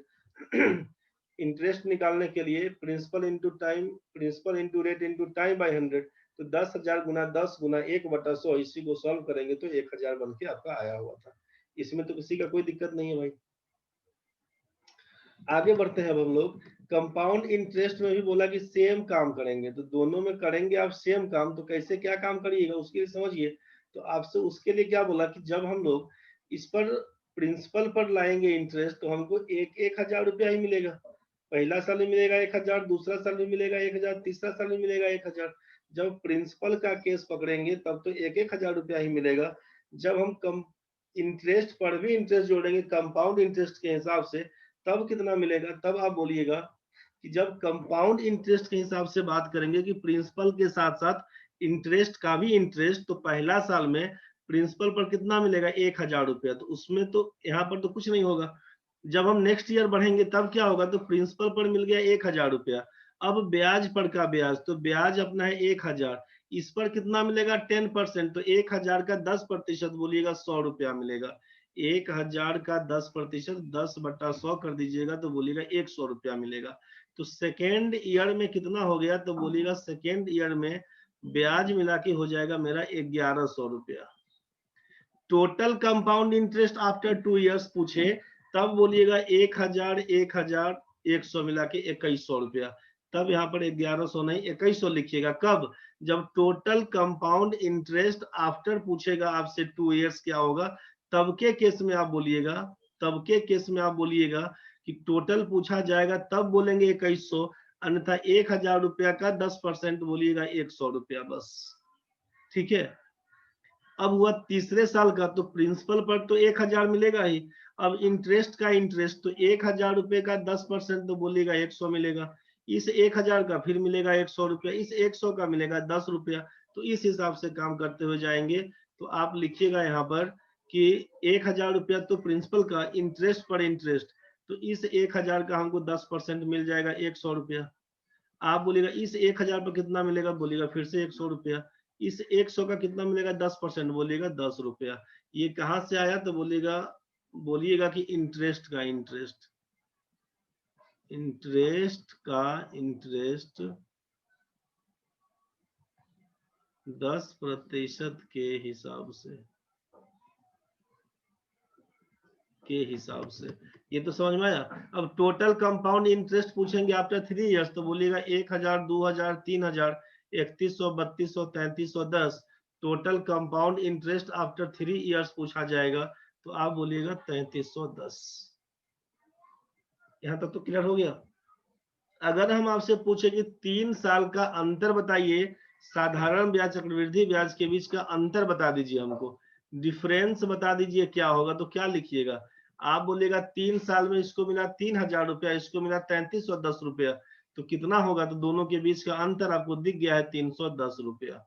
Interest निकालने के लिए principal into time, principal into rate into time by 100, तो 10,000 गुना 10 गुना 1/100, इसी को सॉल्व करेंगे तो 1,000 बन के आपका आया हुआ था। इसमें तो किसी का कोई दिक्कत नहीं है भाई। आगे बढ़ते हैं अब हम लोग। कंपाउंड इंटरेस्ट में भी बोला कि सेम काम करेंगे, तो दोनों में करेंगे आप सेम काम, तो कैसे क्या काम करिएगा उसके लिए समझिए। तो आपसे उसके लिए क्या बोला कि जब हम लोग इस पर प्रिंसिपल पर लाएंगे इंटरेस्ट, तो हमको 1,000 रुपया ही मिलेगा। पहला साल भी मिलेगा 1,000, दूसरा साल भी मिलेगा 1,000, तीसरा साल भी मिलेगा 1,000। जब प्रिंसिपल का केस पकड़ेंगे तब तो 1,000 रुपया ही मिलेगा। जब हम कम इंटरेस्ट पर भी इंटरेस्ट जोड़ेंगे कंपाउंड इंटरेस्ट के हिसाब से, तब कितना मिलेगा, तब आप बोलिएगा कि जब कंपाउंड इंटरेस्ट के हिसाब से बात करेंगे कि प्रिंसिपल के साथ साथ इंटरेस्ट का भी इंटरेस्ट, तो पहला साल में प्रिंसिपल पर कितना मिलेगा 1,000 रुपया, तो उसमें तो यहाँ पर तो कुछ नहीं होगा। जब हम नेक्स्ट ईयर बढ़ेंगे तब क्या होगा, तो प्रिंसिपल पर मिल गया 1,000 रुपया। अब ब्याज पर का ब्याज, तो ब्याज अपना है 1,000, इस पर कितना मिलेगा 10%, तो 1,000 का 10% बोलिएगा 100 रुपया मिलेगा। 1,000 का 10%, 10/100 कर दीजिएगा तो बोलिएगा 100 रुपया मिलेगा। तो सेकेंड ईयर में कितना हो गया, तो बोलिएगा सेकेंड ईयर में ब्याज मिला के हो जाएगा मेरा 1,100 रुपया। Total compound interest after 2 years पूछे तब बोलिएगा 1,000 1,000 100 मिला के 2,100 रुपया। तब यहाँ पर 1,100 नहीं 2,100 लिखिएगा। कब, जब टोटल कंपाउंड इंटरेस्ट आफ्टर पूछेगा आपसे 2 इयर्स क्या होगा, तब के केस में आप बोलिएगा, तब के केस में आप बोलिएगा कि टोटल पूछा जाएगा तब बोलेंगे 2100, अन्यथा 1000 रुपया का 10% बोलिएगा 100 रुपया बस। ठीक है, अब हुआ तीसरे साल का, तो प्रिंसिपल पर तो 1000 मिलेगा ही, अब इंटरेस्ट का इंटरेस्ट, तो 1000 रुपए का 10% तो बोलिएगा 100 मिलेगा, इस 1000 का फिर मिलेगा 100 रुपया, इस 100 का मिलेगा 10 रुपया। तो इस हिसाब से काम करते हुए जाएंगे। तो आप लिखिएगा यहाँ पर कि 1000 रुपया तो प्रिंसिपल का इंटरेस्ट पर इंटरेस्ट, तो इस 1000 का हमको 10% मिल जाएगा 100 रुपया। आप बोलिएगा इस 1000 पर कितना मिलेगा, बोलिएगा फिर से 100 रुपया। इस 100 का कितना मिलेगा, 10%, बोलिएगा 10 रुपया। ये कहाँ से आया, तो बोलिएगा, बोलिएगा कि इंटरेस्ट का इंटरेस्ट, इंटरेस्ट का इंटरेस्ट 10% के हिसाब से, के हिसाब से। ये तो समझ में आया। अब टोटल कंपाउंड इंटरेस्ट पूछेंगे आफ्टर 3 इयर्स, तो बोलिएगा 1000, 2000, 3000, 3100, 3200, 3310। Total compound interest after 3 years पूछा जाएगा, तो आप बोलिएगा 3310। यहां तक तो क्लियर हो गया। अगर हम आपसे पूछे कि 3 साल का अंतर बताइए, साधारण ब्याज चक्रवृद्धि ब्याज के बीच का अंतर बता दीजिए हमको, डिफरेंस बता दीजिए क्या होगा, तो क्या लिखिएगा। आप बोलिएगा 3 साल में इसको मिला 3000 रुपया, इसको मिला 3310 रुपया, तो कितना होगा, तो दोनों के बीच का अंतर आपको दिख गया है 310 रुपया।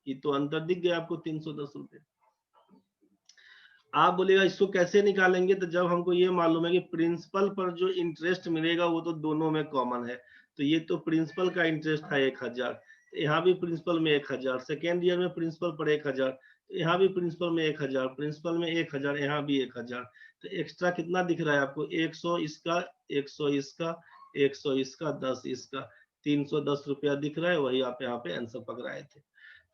ये तो अंतर दिख गया आपको 310 रुपया। आप बोलेगा इसको कैसे निकालेंगे, तो जब हमको ये मालूम है कि प्रिंसिपल पर जो इंटरेस्ट मिलेगा वो तो दोनों में कॉमन है, तो ये तो प्रिंसिपल का इंटरेस्ट था 1000, यहाँ भी प्रिंसिपल में 1000, सेकेंड ईयर में प्रिंसिपल पर 1000, तो यहाँ भी प्रिंसिपल में 1000, प्रिंसिपल में 1000, यहाँ भी 1000, तो एक्स्ट्रा कितना दिख रहा है आपको, 100 इसका, 100 इसका, 100 इसका, 10 इसका, 310 रुपया दिख रहा है। वही आप यहाँ पे आंसर पकड़ाए थे।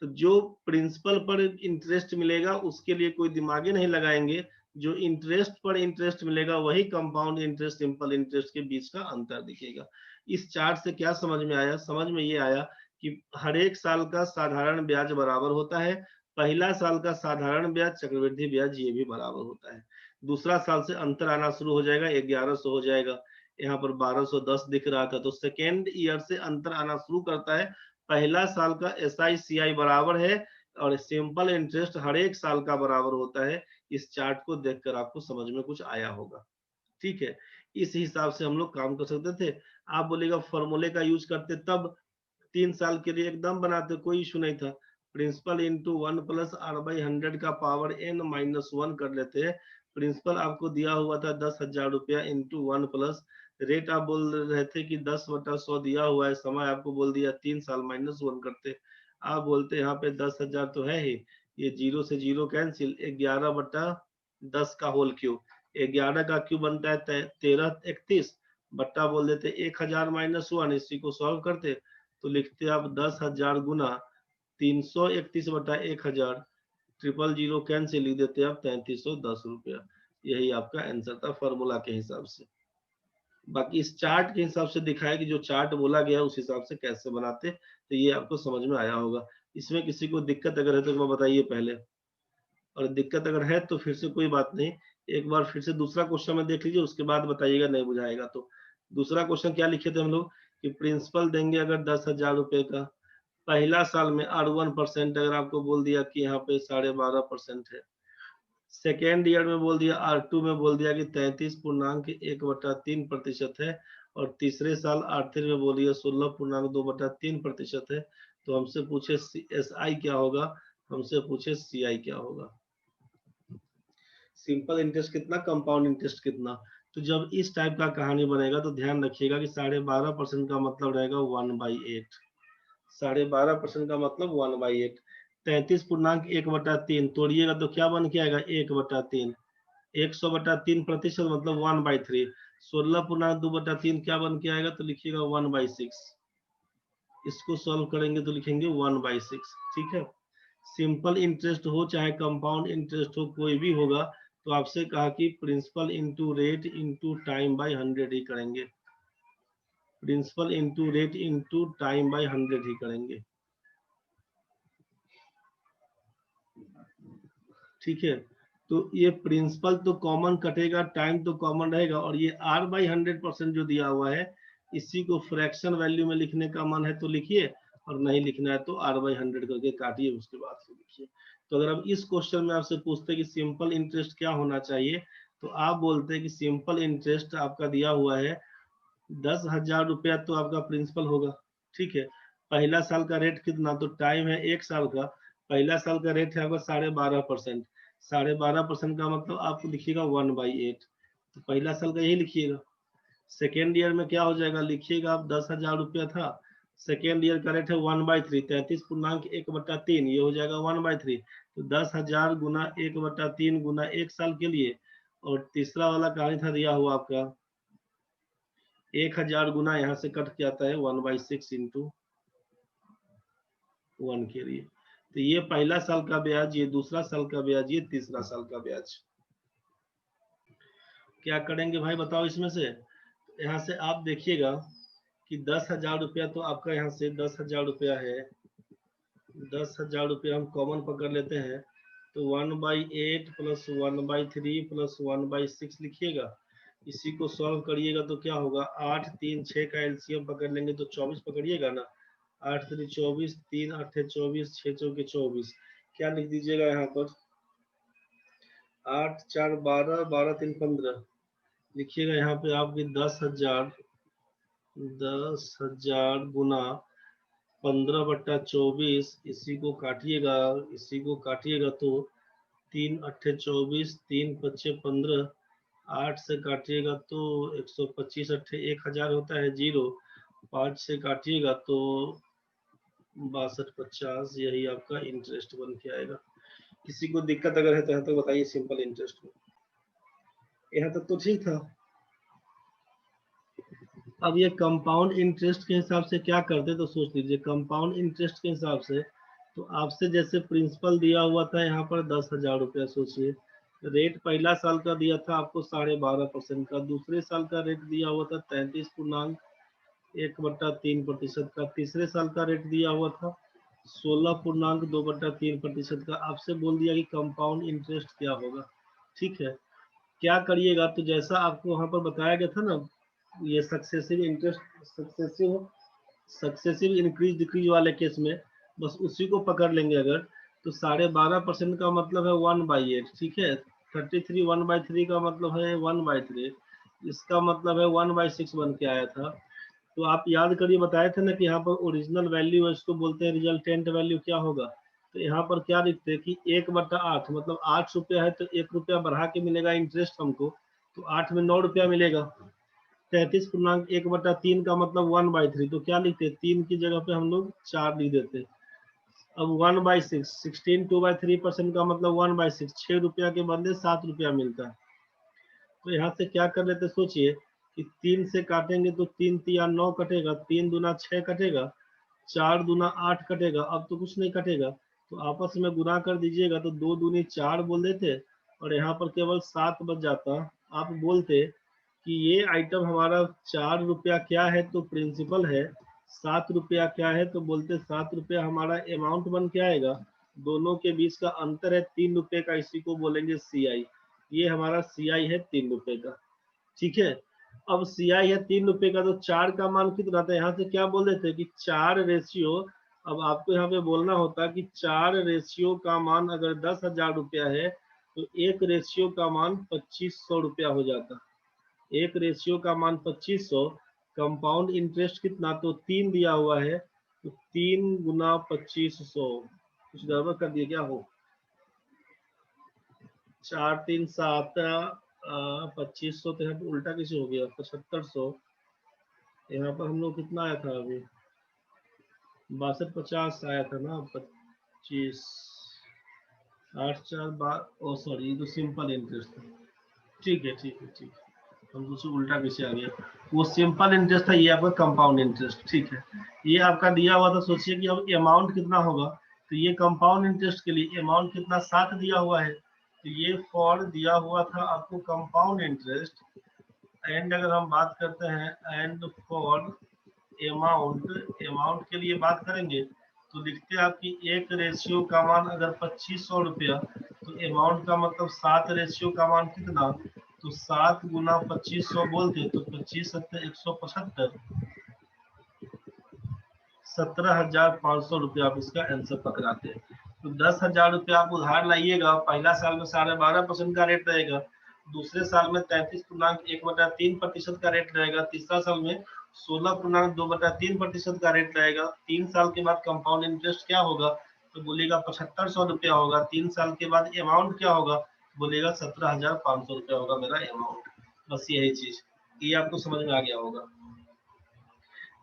तो जो प्रिंसिपल पर इंटरेस्ट मिलेगा उसके लिए कोई दिमागी नहीं लगाएंगे, जो इंटरेस्ट पर इंटरेस्ट मिलेगा वही कंपाउंड इंटरेस्ट सिंपल इंटरेस्ट के बीच का अंतर दिखेगा। इस चार्ट से क्या समझ में आया, समझ में ये आया कि हर एक साल का साधारण ब्याज बराबर होता है, पहला साल का साधारण ब्याज चक्रवृद्धि ब्याज ये भी बराबर होता है, दूसरा साल से अंतर आना शुरू हो जाएगा, 1100 हो जाएगा, यहाँ पर 1210 दिख रहा था, तो सेकेंड ईयर से अंतर आना शुरू करता है। पहला साल का SICI बराबर है और सिंपल इंटरेस्ट हर एक साल का बराबर होता है। इस चार्ट को देखकर आपको समझ में कुछ आया होगा। ठीक है, इस हिसाब से हम लोग काम कर सकते थे। आप बोलेगा फॉर्मूले का यूज करते तब 3 साल के लिए एकदम बनाते, कोई इशू नहीं था। प्रिंसिपल इंटू 1 प्लस R/100 का पावर n-1 कर लेते हैं। प्रिंसिपल आपको दिया हुआ था 10,000 रुपया इंटू 1 प्लस रेट, आप बोल रहे थे कि 10/100 दिया हुआ है, समय आपको बोल दिया 3 साल, -1 करते। आप बोलते यहाँ पे 10,000 तो है ही, ये 0 से 0 कैंसिल, 11/10 का होल क्यूब, 11 का क्यूब बनता है 1331 बट्टा बोल देते 1000 -1, इसी को सॉल्व करते तो लिखते आप 10,000 गुना 331/1000, 000 कैंसिल, लिख देते आप 3310 रुपया। यही आपका आंसर था फॉर्मूला के हिसाब से। बाकी इस चार्ट के हिसाब से दिखाया कि जो चार्ट बोला गया उस हिसाब से कैसे बनाते, तो ये आपको समझ में आया होगा। इसमें किसी को दिक्कत अगर है तो मैं बताइए पहले, और दिक्कत अगर है तो फिर से कोई बात नहीं, एक बार फिर से दूसरा क्वेश्चन में देख लीजिए, उसके बाद बताइएगा नहीं बुझाएगा तो। दूसरा क्वेश्चन क्या लिखे थे हम लोग कि प्रिंसिपल देंगे अगर 10,000 रुपए का, पहला साल में R1% अगर आपको बोल दिया कि यहाँ पे 12.5% है, सेकेंड ईयर में बोल दिया, R2 में बोल दिया कि 33.1/3% है, और तीसरे साल R3 में बोल दिया 16.2/3% है। तो हमसे पूछे SI क्या होगा, हमसे पूछे CI क्या होगा, सिंपल इंटरेस्ट कितना, कंपाउंड इंटरेस्ट कितना। तो जब इस टाइप का कहानी बनेगा तो ध्यान रखिएगा कि 12.5% का मतलब रहेगा 1/8, 12.5% का मतलब 1/8, 33.1/3 तोड़िएगा तो क्या बन के आएगा 1/3, 100/3% मतलब 1/3, 16.2/3 क्या बन के आएगा, तो लिखिएगा 1/6, इसको सॉल्व करेंगे तो लिखेंगे 1/6। ठीक है, सिंपल इंटरेस्ट हो चाहे कंपाउंड इंटरेस्ट हो, कोई भी होगा, तो आपसे कहा कि principal into rate into time by 100 ही करेंगे, principal into rate into time by 100 ही करेंगे। ठीक है। तो ये प्रिंसिपल तो कॉमन कटेगा, टाइम तो कॉमन रहेगा, और ये r/100% जो दिया हुआ है इसी को फ्रैक्शन वैल्यू में लिखने का मन है तो लिखिए, और नहीं लिखना है तो r/100 करके काटिए, उसके बाद से लिखिए। तो अगर अब इस क्वेश्चन में आपसे पूछते कि सिंपल इंटरेस्ट क्या होना चाहिए, तो आप बोलते हैं कि सिंपल इंटरेस्ट आपका दिया हुआ है 10,000 रुपया तो आपका प्रिंसिपल होगा, ठीक है। पहला साल का रेट कितना, तो टाइम है 1 साल का, पहला साल का रेट है आपका 12.5%, 12.5% का मतलब आप लिखिएगा 1/8, तो पहला साल का यही लिखिएगा। सेकेंड ईयर में क्या हो जाएगा, लिखिएगा आप 10,000 रुपया था, सेकेंड ईयर का रेट है 1/3, 33.1/3, ये हो जाएगा 1/3, तो 10,000 गुना 1/3 गुना 1 साल के लिए। और तीसरा वाला कहानी था दिया हुआ आपका 1,000 गुना, यहाँ से कट के आता है 1/6 इंटू 1 के लिए। तो ये पहला साल का ब्याज, ये दूसरा साल का ब्याज, ये तीसरा साल का ब्याज। क्या करेंगे भाई बताओ इसमें से। यहाँ से आप देखिएगा कि 10,000 रुपया तो आपका यहाँ से 10,000 रुपया है, 10,000 रुपया हम कॉमन पकड़ लेते हैं, तो 1/8 प्लस 1/3 प्लस 1/6 लिखिएगा। इसी को सॉल्व करिएगा तो क्या होगा, 8 3 6 का एलसीएम पकड़ लेंगे तो 24 पकड़िएगा ना, 8 3 24, 3 8 24, 6 चौके 24, क्या लिख दीजिएगा यहाँ पर, 8 4 12, 12 3 15 लिखिएगा। यहाँ पे आपकी 10,000 गुना 15/24, इसी को काटिएगा, इसी को काटिएगा तो 3 8 24, 3 5 15, 8 से काटिएगा तो 125, 1,000 होता है जीरो, 5 से काटिएगा तो 6250, यही आपका इंटरेस्ट बन के आएगा। किसी को दिक्कत अगर है तो यहाँ तक बताइए सिंपल इंटरेस्ट में। यहाँ तक तो ठीक था। अब ये कंपाउंड इंटरेस्ट के हिसाब से क्या करते तो सोच लीजिए, कंपाउंड इंटरेस्ट के हिसाब से तो आपसे जैसे प्रिंसिपल दिया हुआ था यहाँ पर 10,000 रुपया, सोचिए रेट पहला साल का दिया था आपको 12.5% का, दूसरे साल का रेट दिया हुआ था 33.1/3% का, तीसरे साल का रेट दिया हुआ था 16.2/3% का। आपसे बोल दिया कि कंपाउंड इंटरेस्ट क्या होगा, ठीक है। क्या करिएगा, तो जैसा आपको वहां पर बताया गया था ना, ये successive interest, successive increase decrease वाले केस में बस उसी को पकड़ लेंगे। अगर तो 12.5% का मतलब है 1/8, ठीक है। 33 1/3 का मतलब है 1/3, इसका मतलब है 1/6 बन के आया था। तो आप याद करिए, बताए थे ना कि यहाँ पर ओरिजिनल वैल्यू है, इसको बोलते हैं रिजल्टेंट वैल्यू, क्या होगा। तो यहाँ पर क्या लिखते हैं कि 1/8 मतलब 8 रुपया है तो 1 रुपया बढ़ा के मिलेगा इंटरेस्ट हमको, तो 8 में 9 रुपया मिलेगा। 33.1/3 का मतलब 1/3, तो क्या लिखते हैं, 3 की जगह पे हम लोग 4 लिख देते। अब 1/6, 16 2/3% का मतलब 1/6, 6 रुपया के बदले 7 रुपया मिलता है। तो यहाँ से क्या कर लेते, सोचिए कि 3 से काटेंगे तो 3 3 9 कटेगा, 3 दूना 6 कटेगा, 4 दूना 8 कटेगा, अब तो कुछ नहीं कटेगा, तो आपस में गुना कर दीजिएगा तो 2 दूनी 4 बोल देते, और यहाँ पर केवल 7 बच जाता। आप बोलते कि ये आइटम हमारा 4 रुपया क्या है तो प्रिंसिपल है, 7 रुपया क्या है तो बोलते 7 रुपया हमारा अमाउंट बन के आएगा, दोनों के बीच का अंतर है 3 रुपये का, इसी को बोलेंगे CI। ये हमारा CI है 3 रुपये का, ठीक है। अब CI है 3 रुपये का, तो 4 का मान कितना था, यहाँ से क्या बोल देते हैं कि 4 रेशियो, अब आपको यहाँ पे बोलना होता कि 4 रेशियो का मान अगर 10,000 रुपया है तो 1 रेशियो का मान 2500 रुपया हो जाता, 1 रेशियो का मान 2500। कंपाउंड इंटरेस्ट कितना, तो 3 दिया हुआ है, तो 3 गुना 2500, कुछ गड़बड़ कर दिया क्या हो, 4 3 7, 2500, तो यहाँ पे उल्टा कैसे हो गया, 7500। यहाँ पर हम लोग कितना आया था अभी, 6250 आया था ना, 25 8 4 12, ओ सॉरी ये तो सिंपल इंटरेस्ट था, ठीक है ठीक है ठीक है, हम दूसरे उल्टा कैसे आ गया, वो सिंपल इंटरेस्ट था, ये आपका कंपाउंड इंटरेस्ट, ठीक है। ये आपका दिया हुआ था, सोचिए कि अब अमाउंट कितना होगा, तो ये कंपाउंड इंटरेस्ट के लिए अमाउंट कितना 7 दिया हुआ है, तो ये फॉर दिया हुआ था आपको कंपाउंड इंटरेस्ट। एंड अगर हम बात करते हैं एंड फॉर अमाउंट, अमाउंट के लिए बात करेंगे तो लिखते हैं आपकी 1 रेशियो का मान अगर 2500 रुपया, तो अमाउंट का मतलब 7 रेशियो का मान कितना, तो 7 गुना 2500 बोलते तो 25 सत्तर 175, 17,500 रुपया आप इसका आंसर पकड़ाते हैं। तो 10,000 रुपया आप उधार लाइएगा, पहला साल में 12.5% का रेट रहेगा, दूसरे साल में 33.1/3% का रेट रहेगा, तीसरा साल में 16.2/3% का रेट रहेगा। 3 साल के बाद कंपाउंड इंटरेस्ट क्या होगा, तो बोलेगा 7500 रुपया होगा। 3 साल के बाद अमाउंट क्या होगा, बोलेगा 17,500 रुपया होगा मेरा अमाउंट। बस यही चीज, ये आपको समझ में आ गया होगा।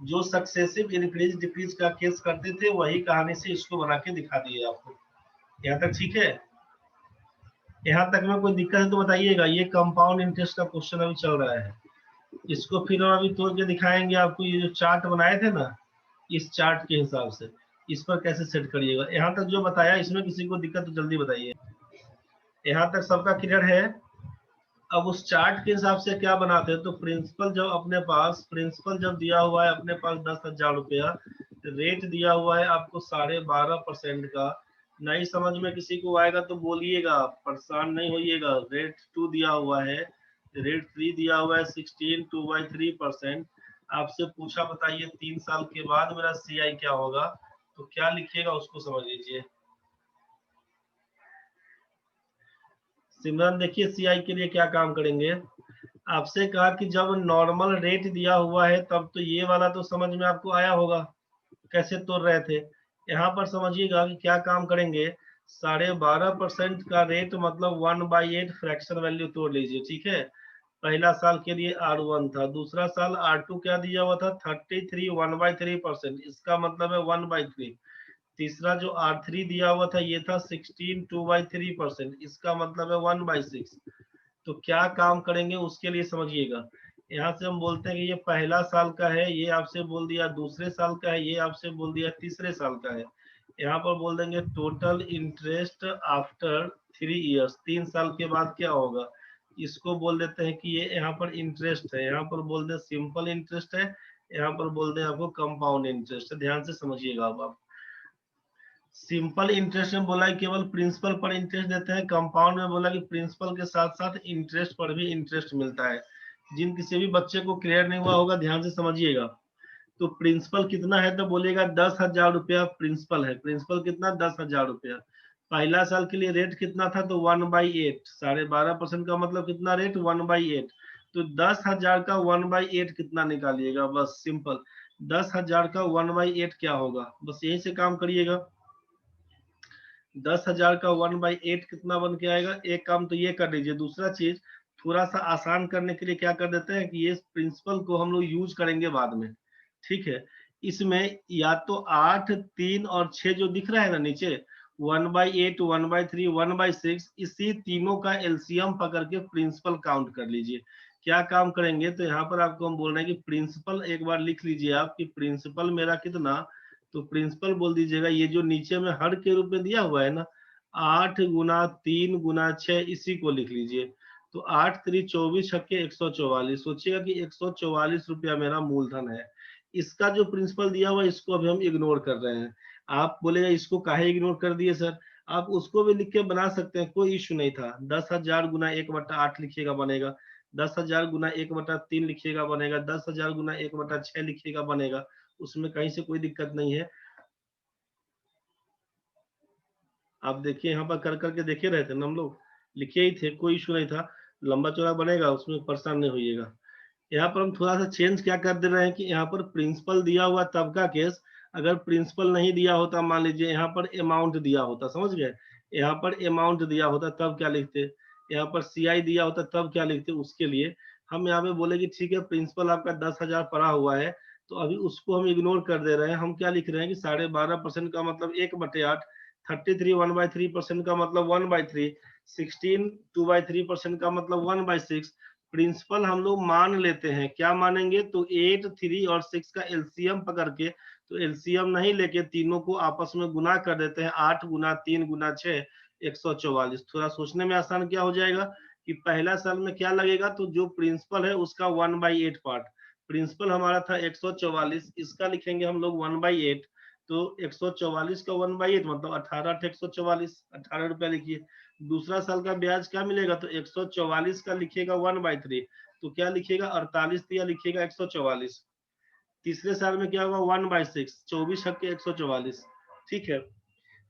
जो सक्सेसिव इंक्रीज डिक्रीज का केस करते थे वही कहानी से इसको बना के दिखा दिए आपको। यहाँ तक ठीक है? यहाँ तक में कोई दिक्कत है तो बताइएगा। ये कंपाउंड इंटरेस्ट का क्वेश्चन अभी चल रहा है, इसको फिर हम अभी तोड़ के दिखाएंगे आपको। ये जो चार्ट बनाए थे ना, इस चार्ट के हिसाब से इस पर कैसे सेट करिएगा। यहाँ तक जो बताया, इसमें किसी को दिक्कत तो जल्दी बताइए। यहाँ तक सबका क्लियर है? अब उस चार्ट के हिसाब से क्या बनाते हैं, तो प्रिंसिपल जब अपने पास, प्रिंसिपल जब दिया हुआ है अपने पास 10,000 रुपया, रेट दिया हुआ है आपको 12.5% का, नहीं समझ में किसी को आएगा तो बोलिएगा, परेशान नहीं होइएगा। रेट 2 दिया हुआ है, रेट 3 दिया हुआ है 16 2/3%। आपसे पूछा बताइए 3 साल के बाद मेरा CI क्या होगा, तो क्या लिखिएगा उसको समझ लीजिए। सिमरन देखिए CI के लिए क्या काम करेंगे। आपसे कहा कि जब नॉर्मल रेट दिया हुआ है तब तो ये वाला तो समझ में आपको आया होगा कैसे तोड़ रहे थे। यहाँ पर समझिएगा कि क्या काम करेंगे। 12.5% का रेट मतलब 1/8 फ्रैक्शन वैल्यू तोड़ लीजिए, ठीक है। पहला साल के लिए R1 था, दूसरा साल R2 क्या दिया हुआ था 33 1/3%, इसका मतलब है 1/3। तीसरा जो R3 दिया हुआ था ये था 16 2/3%, इसका मतलब है 1/6। तो क्या काम करेंगे उसके लिए समझिएगा। यहाँ से हम बोलते हैं कि ये पहला साल का है, ये आपसे बोल दिया दूसरे साल का है, ये आपसे बोल दिया तीसरे साल का है। यहाँ पर बोल देंगे टोटल इंटरेस्ट आफ्टर 3 इयर्स, 3 साल के बाद क्या होगा, इसको बोल देते हैं कि ये यहाँ पर इंटरेस्ट है। यहाँ पर बोल दें सिंपल इंटरेस्ट है, यहाँ पर बोल दें आपको कंपाउंड इंटरेस्ट है। ध्यान से समझिएगा। अब आप सिंपल इंटरेस्ट में बोला कि केवल प्रिंसिपल पर इंटरेस्ट देते हैं, कंपाउंड में बोला कि प्रिंसिपल के साथ साथ इंटरेस्ट पर भी इंटरेस्ट मिलता है। जिन किसी भी बच्चे को क्लियर नहीं हुआ होगा ध्यान से समझिएगा। तो प्रिंसिपल कितना है, तो बोलेगा 10,000 रुपया प्रिंसिपल है। प्रिंसिपल कितना, 10,000 रुपया। पहला साल के लिए रेट कितना था, तो 1/8, 12.5% का मतलब कितना रेट, 1/8। तो 10,000 का 1/8 कितना निकालिएगा, बस सिंपल। 10,000 का 1/8 क्या होगा, बस यही से काम करिएगा। 10,000 का 1/8 कितना बन के आएगा। एक काम तो ये कर लीजिए। दूसरा चीज थोड़ा सा आसान करने के लिए क्या कर देते हैं कि ये प्रिंसिपल को हम लोग यूज करेंगे बाद में, ठीक है। इसमें या तो 8 3 और 6 जो दिख रहा है ना नीचे, 1/8 1/3 1/6, इसी तीनों का एलसीएम पकड़ के प्रिंसिपल काउंट कर लीजिए। क्या काम करेंगे, तो यहाँ पर आपको हम बोल रहे हैं कि प्रिंसिपल एक बार लिख लीजिए आप कि प्रिंसिपल मेरा कितना, तो प्रिंसिपल बोल दीजिएगा ये जो नीचे में हर के रूप में दिया हुआ है ना, 8 गुना 3 गुना 6, इसी को लिख लीजिए। तो 8 3 24 छक्के 144, सोचिएगा कि 144 रुपया मेरा मूलधन है। इसका जो प्रिंसिपल दिया हुआ है इसको अभी हम इग्नोर कर रहे हैं। आप बोलेगा इसको काहे इग्नोर कर दिए सर, आप उसको भी लिख के बना सकते हैं, कोई इश्यू नहीं था। 10,000 गुना 1/8 लिखिएगा बनेगा, 10,000 गुना 1/3 लिखिएगा बनेगा, 10,000 गुना 1/6 लिखिएगा बनेगा, उसमें कहीं से कोई दिक्कत नहीं है। आप देखिए यहाँ पर कर करके देखे रहे थे ना हम लोग, लिखे ही थे, कोई इशू नहीं था। लंबा चौड़ा बनेगा, उसमें परेशान नहीं होइएगा। यहाँ पर हम थोड़ा सा चेंज क्या कर दे रहे हैं कि यहाँ पर प्रिंसिपल दिया हुआ तब का केस, अगर प्रिंसिपल नहीं दिया होता, मान लीजिए यहाँ पर अमाउंट दिया होता, समझ गए, यहाँ पर अमाउंट दिया होता तब क्या लिखते, यहाँ पर CI दिया होता तब क्या लिखते। उसके लिए हम यहाँ पे बोले कि ठीक है प्रिंसिपल आपका 10,000 पड़ा हुआ है, तो अभी उसको हम इग्नोर कर दे रहे हैं। हम क्या लिख रहे हैं कि 12.5% का मतलब 1/8, 33 1/3% का मतलब 1/3, 16 2/3% का मतलब 1/6। प्रिंसिपल हम लोग मान लेते हैं, क्या मानेंगे, तो 8 3 और 6 का एलसीएम पकड़ के, तो एलसीएम नहीं लेके तीनों को आपस में गुना कर देते हैं। 8 गुना 3 गुना 6 144। थोड़ा सोचने में आसान क्या हो जाएगा कि पहला साल में क्या लगेगा, तो जो प्रिंसिपल है उसका 1/8 पार्ट, प्रिंसिपल हमारा था 144, इसका लिखेंगे हम लोग 1/8। तो 144 का 1/8 मतलब 18 144, 18 रुपया लिखिए। दूसरा साल का ब्याज क्या मिलेगा, तो 144 का लिखिएगा 1/3, तो क्या लिखिएगा 48 दिया, लिखिएगा 144। तीसरे साल में क्या होगा 1/6, 24×144, ठीक है।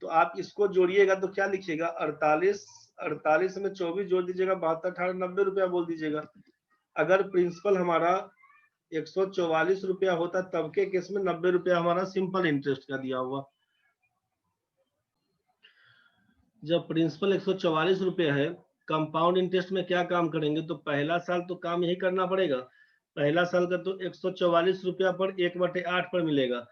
तो आप इसको जोड़िएगा तो क्या लिखिएगा 48 में 24 जोड़ दीजिएगा, 72, 18, 90 रुपया बोल दीजिएगा। अगर प्रिंसिपल हमारा 144 रुपया होता तब के केस में 90 रुपया हमारा सिंपल इंटरेस्ट का दिया हुआ। जब प्रिंसिपल 144 रुपया है, कंपाउंड इंटरेस्ट में क्या काम करेंगे, तो पहला साल तो काम यही करना पड़ेगा। पहला साल का तो 144 रुपया पर 1/8 पर मिलेगा।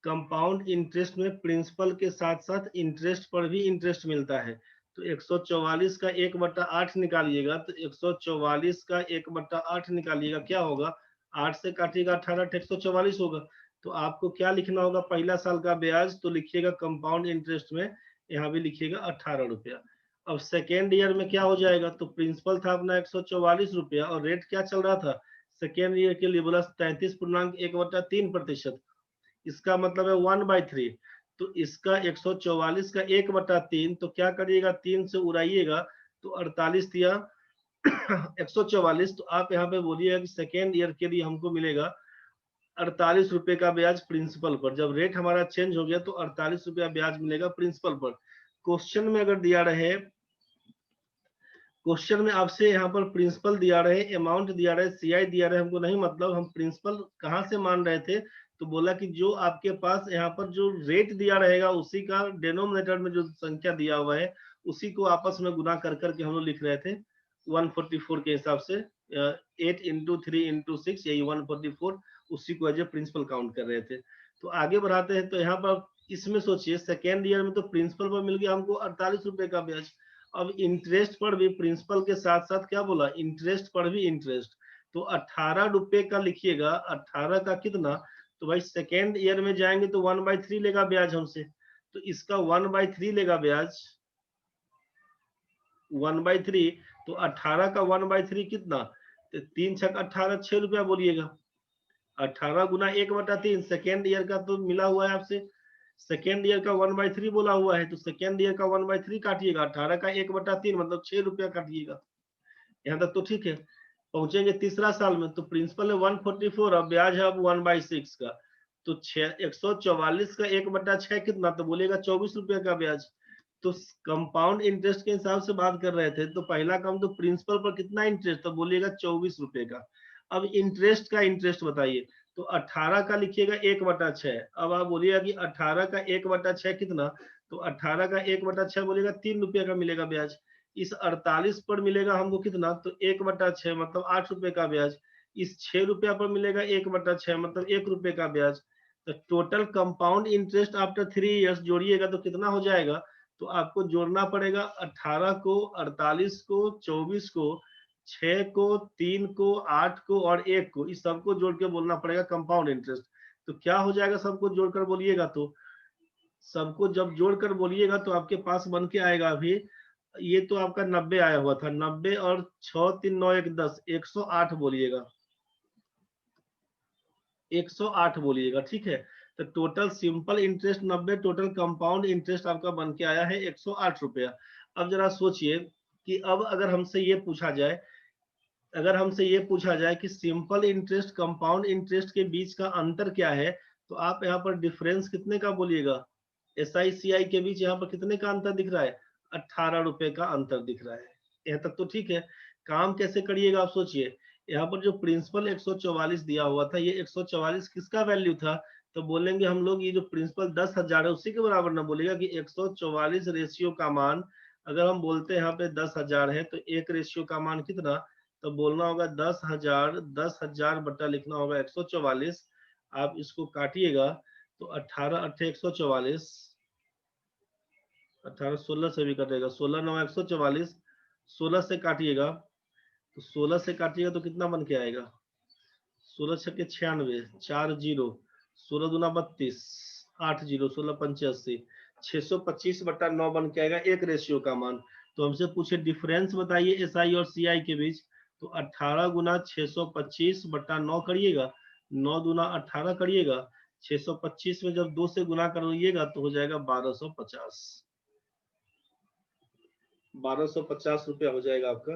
कंपाउंड इंटरेस्ट में प्रिंसिपल के साथ साथ इंटरेस्ट पर भी इंटरेस्ट मिलता है। तो 144 का 1/8 निकालिएगा, तो 144 का 1/8 निकालिएगा, क्या होगा 8 से काटिएगा 18, 144 होगा। तो आपको क्या लिखना होगा, पहला साल का ब्याज तो लिखिएगा कंपाउंड इंटरेस्ट में, यहाँ भी लिखिएगा 18 रुपया। अब सेकेंड ईयर में क्या हो जाएगा, तो प्रिंसिपल था अपना 144 रुपया और रेट क्या चल रहा था सेकेंड ईयर के लिए, बोला 33.1/3%। इसका मतलब है 1/3। तो इसका 144 का 1/3, तो क्या करिएगा 3 से उड़ाइएगा, तो 48 दिया 144। तो आप यहाँ पे बोलिएगा कि सेकेंड ईयर के लिए हमको मिलेगा 48 रुपए का ब्याज प्रिंसिपल पर। जब रेट हमारा चेंज हो गया तो 48 रुपया ब्याज मिलेगा प्रिंसिपल पर। क्वेश्चन में अगर दिया रहे, क्वेश्चन में आपसे यहाँ पर प्रिंसिपल दिया रहे, अमाउंट दिया रहे, सीआई दिया रहे, हमको नहीं मतलब हम प्रिंसिपल कहाँ से मान रहे थे, तो बोला कि जो आपके पास यहाँ पर जो रेट दिया रहेगा उसी का डेनोमिनेटर में जो संख्या दिया हुआ है उसी को आपस में गुना कर करके हम लोग लिख रहे थे 144 के हिसाब से। 8 × 3 × 6 यही 144, उसी को एज ए प्रिंसिपल काउंट कर रहे थे। तो आगे बढ़ाते हैं। तो यहाँ पर इसमें सोचिए सेकेंड ईयर में तो प्रिंसिपल पर मिल गया हमको 48 रुपए का ब्याज। अब इंटरेस्ट पर भी प्रिंसिपल के साथ साथ क्या बोला, इंटरेस्ट पर भी इंटरेस्ट। तो 18 रुपए का लिखिएगा, 18 का कितना, तो भाई सेकेंड ईयर में जाएंगे तो 1/3 लेगा ब्याज हमसे, तो इसका 1/3 लेगा ब्याज 1/3। तो 18 का 1/3 कितना, तो 3 छक 18, 6 रुपया बोलिएगा। 18 गुना 1/3 सेकेंड ईयर का तो मिला हुआ है आपसे, सेकेंड ईयर का 1/3 बोला हुआ है, तो सेकेंड ईयर का 1/3 काटिएगा, 18 का 1/3 मतलब 6 रुपया काटिएगा। यहाँ तक तो ठीक है। पहुंचेंगे तीसरा साल में तो प्रिंसिपल है 144 और ब्याज है अब 1/6 का, तो 144 का 1/6 कितना, तो बोलेगा 24 रुपया का ब्याज। तो कंपाउंड इंटरेस्ट के हिसाब से बात कर रहे थे, तो पहला काम तो प्रिंसिपल पर कितना इंटरेस्ट, तो बोलिएगा 24 रुपए का। अब इंटरेस्ट का इंटरेस्ट बताइए, तो 18 का लिखिएगा 1/6। अब आप बोलिएगा कि 18 का 1/6 कितना, तो 18 का 1/6 बोलेगा 3 रुपया का मिलेगा ब्याज। इस 48 पर मिलेगा हमको कितना, तो 1/6 मतलब 8 रुपए का ब्याज। इस 6 रुपया पर मिलेगा 1/6 मतलब 1 रुपए का ब्याज। तो total compound interest after 3 years जोड़िएगा तो कितना हो जाएगा, तो आपको जोड़ना पड़ेगा 18 को, 48 को, 24 को, 6 को, 3 को, 8 को और 1 को, इस सबको जोड़ के बोलना पड़ेगा कंपाउंड इंटरेस्ट। तो क्या हो जाएगा, सबको जोड़कर बोलिएगा, तो सबको जब जोड़कर बोलिएगा तो आपके पास बन के आएगा अभी, ये तो आपका 90 आया हुआ था, 90 और 6 3 9 1 10, 108 बोलिएगा, 108 बोलिएगा, ठीक है। तो total simple interest 90, total compound interest आपका बन के आया है 108 रुपया। अब जरा सोचिए कि अब अगर हमसे ये पूछा जाए, अगर हमसे ये पूछा जाए कि सिंपल इंटरेस्ट कंपाउंड इंटरेस्ट के बीच का अंतर क्या है, तो आप यहाँ पर डिफरेंस कितने का बोलिएगा, SI CI के बीच यहाँ पर कितने का अंतर दिख रहा है, 18 रुपए का अंतर दिख रहा है। यहाँ तक तो ठीक है। काम कैसे करिएगा आप सोचिए, यहाँ पर जो प्रिंसिपल 144 दिया हुआ था, ये 144 किसका वैल्यू था, तो बोलेंगे हम लोग ये जो प्रिंसिपल 10,000 है उसी के बराबर ना, बोलेगा कि 144 रेशियो का मान, अगर हम बोलते हैं यहाँ पे 10,000 है तो एक रेशियो का मान कितना, तो बोलना होगा 10,000, 10,000 बटा लिखना होगा 144। आप इसको काटिएगा तो 18 8 144, 18 16 से भी कटेगा, 16 9 144, 16 से काटिएगा, तो 16 से काटिएगा तो कितना बन के आएगा, 16 छक्के 96, 4 जीरो, 16 दूना 32, 8 जीरो, 16 85, 625/9 बन के आएगा एक रेशियो का मान। तो हमसे पूछे डिफरेंस बताइए SI और CI के बीच, तो 18 गुना 625/9 करिएगा, 9 दूना 18 करिएगा, 625 में जब 2 से गुना करिएगा तो हो जाएगा 1250। 1250 रुपया हो जाएगा आपका।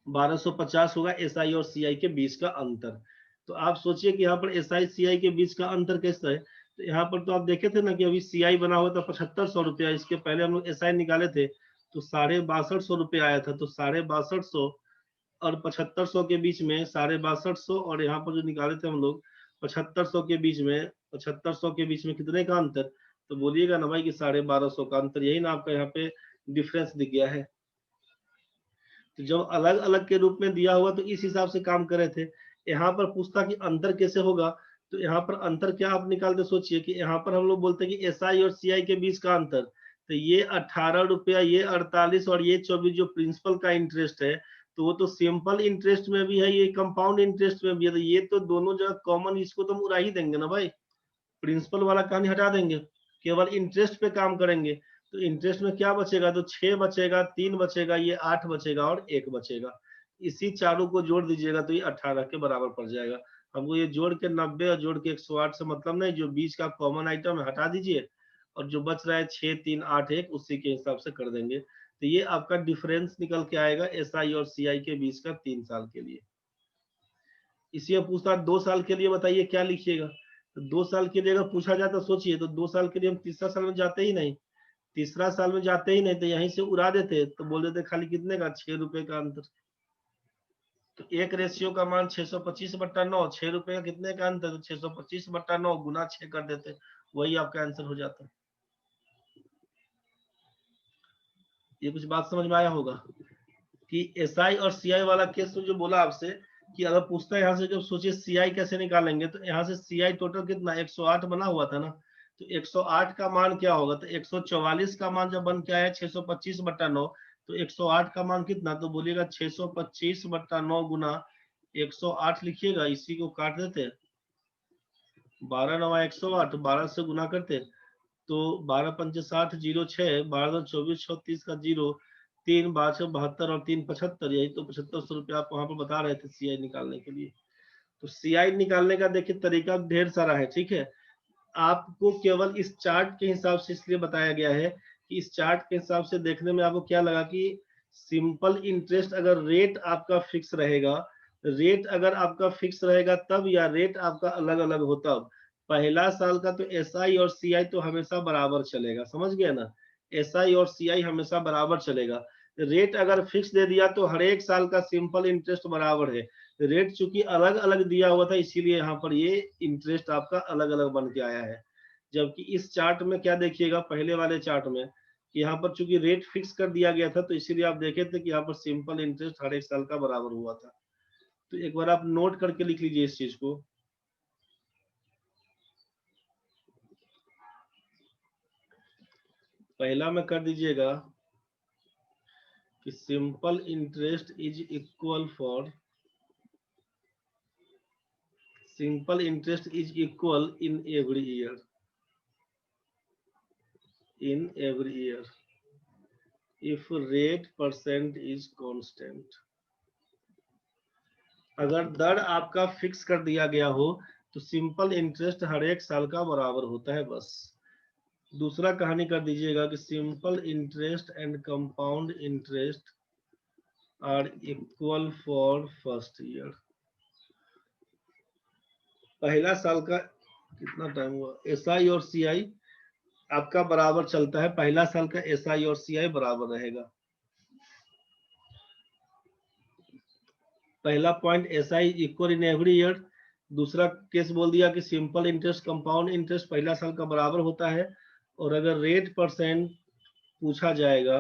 1250 होगा एसआई और सीआई के बीच का अंतर। तो आप सोचिए कि यहाँ पर एसआई सीआई के बीच का अंतर कैसा है। तो यहाँ पर तो आप देखे थे ना कि अभी सीआई बना हुआ था 7500 रुपया, इसके पहले हम लोग एसआई निकाले थे तो 62,500 आया था। तो 62,500 और 7500 के बीच में 62,500 और यहाँ पर जो निकाले थे हम लोग 7500 के बीच में, 7500 के बीच में कितने का अंतर। तो बोलिएगा ना भाई कि 1250 का अंतर, यही ना आपका यहाँ पे डिफरेंस दिख गया है। तो जब अलग अलग के रूप में दिया हुआ तो इस हिसाब से काम करे थे। यहाँ पर पूछता कि अंतर कैसे होगा, तो यहाँ पर अंतर क्या आप निकालते सोचिए कि यहाँ पर हम लोग बोलते हैं कि एसआई और सीआई के बीच का अंतर, तो ये 18 रुपया, ये 48 और ये 24 जो प्रिंसिपल का इंटरेस्ट है, तो वो तो सिंपल इंटरेस्ट में भी है, ये कंपाउंड इंटरेस्ट में भी है, तो ये तो दोनों जगह कॉमन, इसको तो हम उड़ा ही देंगे ना भाई, प्रिंसिपल वाला कहानी हटा देंगे, केवल इंटरेस्ट पे काम करेंगे। तो इंटरेस्ट में क्या बचेगा, तो 6 बचेगा, 3 बचेगा, ये 8 बचेगा और 1 बचेगा। इसी चारों को जोड़ दीजिएगा तो ये 18 के बराबर पड़ जाएगा। हमको ये जोड़ के 90 और जोड़ के 108 से मतलब नहीं, जो बीच का कॉमन आइटम है हटा दीजिए और जो बच रहा है 6 3 8 1 उसी के हिसाब से कर देंगे। तो ये आपका डिफरेंस निकल के आएगा एसआई और सीआई के बीच का 3 साल के लिए। इसी में पूछता 2 साल के लिए बताइए क्या लिखिएगा। तो 2 साल के लिए अगर पूछा जाए तो सोचिए, तो 2 साल के लिए हम तीसरा साल में जाते ही नहीं, तीसरा साल में जाते ही नहीं, तो यहीं से उड़ा देते, तो बोल देते खाली कितने का 6 रुपए का अंतर। तो एक रेशियो का मान 625/9, 6 रुपए का कितने का अंतर, तो 625/9 गुना 6 कर देते, वही आपका आंसर हो जाता। ये कुछ बात समझ में आया होगा कि एसआई और सीआई वाला केस में जो बोला आपसे कि अगर पूछता है यहाँ से, जब सोचिए सीआई कैसे निकालेंगे, तो यहाँ से सीआई टोटल कितना 108 बना हुआ था ना, तो 108 का मान क्या होगा, तो 144 का मान जब बन के आया 625/9, तो 108 का मान कितना, तो बोलिएगा 625/9 गुना 108 लिखिएगा, इसी को काट देते, 12 9 108, 12 से गुना करते तो 12 पंचे 60, 0 6, 12 24 36 का 0 3, 12 72 और 3 75, यही तो 7500 रुपया आप वहां पर बता रहे थे सीआई निकालने के लिए। तो सीआई निकालने का देखिए तरीका ढेर सारा है, ठीक है। आपको केवल इस चार्ट के हिसाब से इसलिए बताया गया है कि इस चार्ट के हिसाब से देखने में आपको क्या लगा कि सिंपल इंटरेस्ट अगर रेट आपका फिक्स रहेगा, रेट अगर आपका फिक्स रहेगा तब, या रेट आपका अलग अलग हो तब। पहला साल का तो एसआई और सीआई तो हमेशा बराबर चलेगा, समझ गया ना, एसआई और सीआई हमेशा बराबर चलेगा। रेट अगर फिक्स दे दिया तो हर एक साल का सिंपल इंटरेस्ट बराबर है, रेट चूंकि अलग अलग दिया हुआ था इसीलिए यहाँ पर ये इंटरेस्ट आपका अलग अलग बन के आया है। जबकि इस चार्ट में क्या देखिएगा, पहले वाले चार्ट में कि यहाँ पर चूंकि रेट फिक्स कर दिया गया था तो इसीलिए आप देखे थे कि यहाँ पर सिंपल इंटरेस्ट हर एक साल का बराबर हुआ था। तो एक बार आप नोट करके लिख लीजिए इस चीज को। पहला में कर दीजिएगा कि simple interest is equal for, simple interest is equal in every year, in every year if rate percent is constant। अगर दर आपका फिक्स कर दिया गया हो तो सिंपल इंटरेस्ट हर एक साल का बराबर होता है बस। दूसरा कहानी कर दीजिएगा कि simple interest and compound interest are equal for first year. पहला साल का कितना टाइम हुआ, एसआई और सीआई आपका बराबर चलता है, पहला साल का एसआई और सीआई बराबर रहेगा। पहला point SI equal in every year. दूसरा केस बोल दिया कि सिंपल इंटरेस्ट कंपाउंड इंटरेस्ट पहला साल का बराबर होता है। और अगर रेट परसेंट पूछा जाएगा,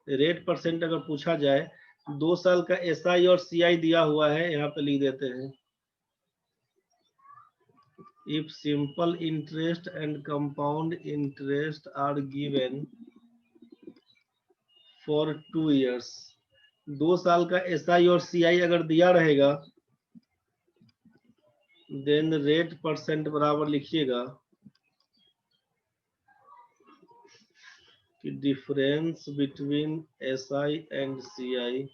रेट परसेंट अगर पूछा जाए, 2 साल का एसआई और सीआई दिया हुआ है, यहाँ पे लिख देते हैं if simple interest and compound interest are given for 2 years। 2 साल का एसआई और सीआई अगर दिया रहेगा देन रेट परसेंट बराबर लिखिएगा कि difference between SI and CI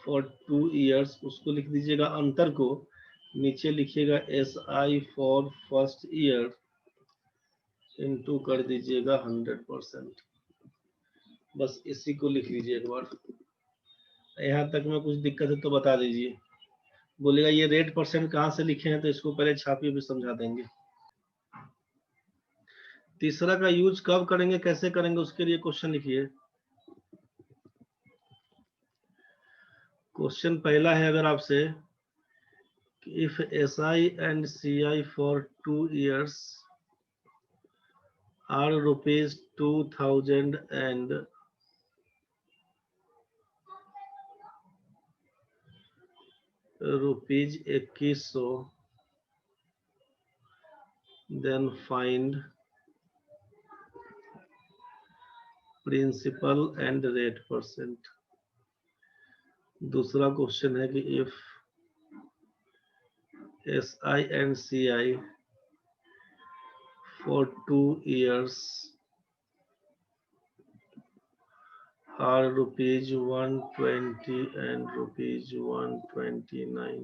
for 2 years, उसको लिख दीजिएगा अंतर को, नीचे लिखिएगा SI for first year into कर दीजिएगा 100%। बस इसी को लिख लीजिए एक बार। यहाँ तक में कुछ दिक्कत है तो बता दीजिए। बोलेगा ये रेट परसेंट कहाँ से लिखे हैं, तो इसको पहले छापिए भी समझा देंगे। तीसरा का यूज कब करेंगे, कैसे करेंगे, उसके लिए क्वेश्चन लिखिए। क्वेश्चन पहला है अगर आपसे, if SI and CI for 2 years are ₹2000 and ₹2100, then find principal and rate percent. दूसरा क्वेश्चन है कि if SI and CI for 2 years are ₹120 and ₹129,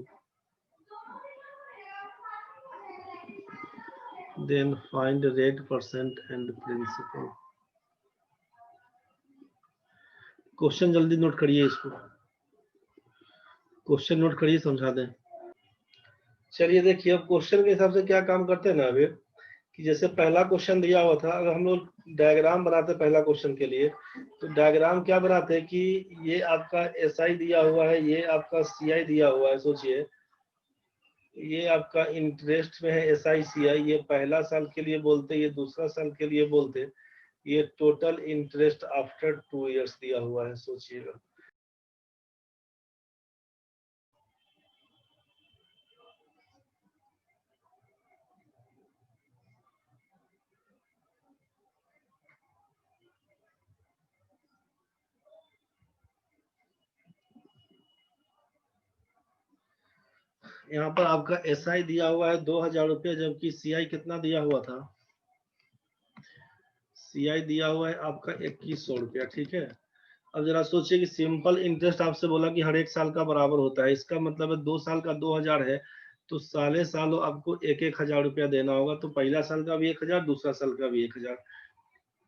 then find rate percent and principal। Question जल्दी note करिए, इसको question note करिए, समझा दें। चलिए देखिए, अब क्वेश्चन के हिसाब से क्या काम करते हैं ना अभी, कि जैसे पहला क्वेश्चन दिया हुआ था, अगर हम लोग डायग्राम बनाते पहला क्वेश्चन के लिए, तो डायग्राम क्या बनाते हैं कि ये आपका SI दिया हुआ है, ये आपका CI दिया हुआ है। सोचिए ये आपका इंटरेस्ट में है SI CI, ये पहला साल के लिए बोलते, ये दूसरा साल के लिए बोलते, ये टोटल इंटरेस्ट आफ्टर 2 इयर्स दिया हुआ है। सोचिएगा यहाँ पर आपका SI दिया हुआ है 2000 रुपये, जबकि CI कितना दिया हुआ था, CI दिया हुआ है आपका 2100 रुपया। ठीक है, अब जरा सोचिए कि सिंपल इंटरेस्ट आपसे बोला कि हर एक साल का बराबर होता है, इसका मतलब है 2 साल का 2000 है, तो साले सालों आपको 1,000 रुपया देना होगा। तो पहला साल का भी 1000, दूसरा साल का भी 1000।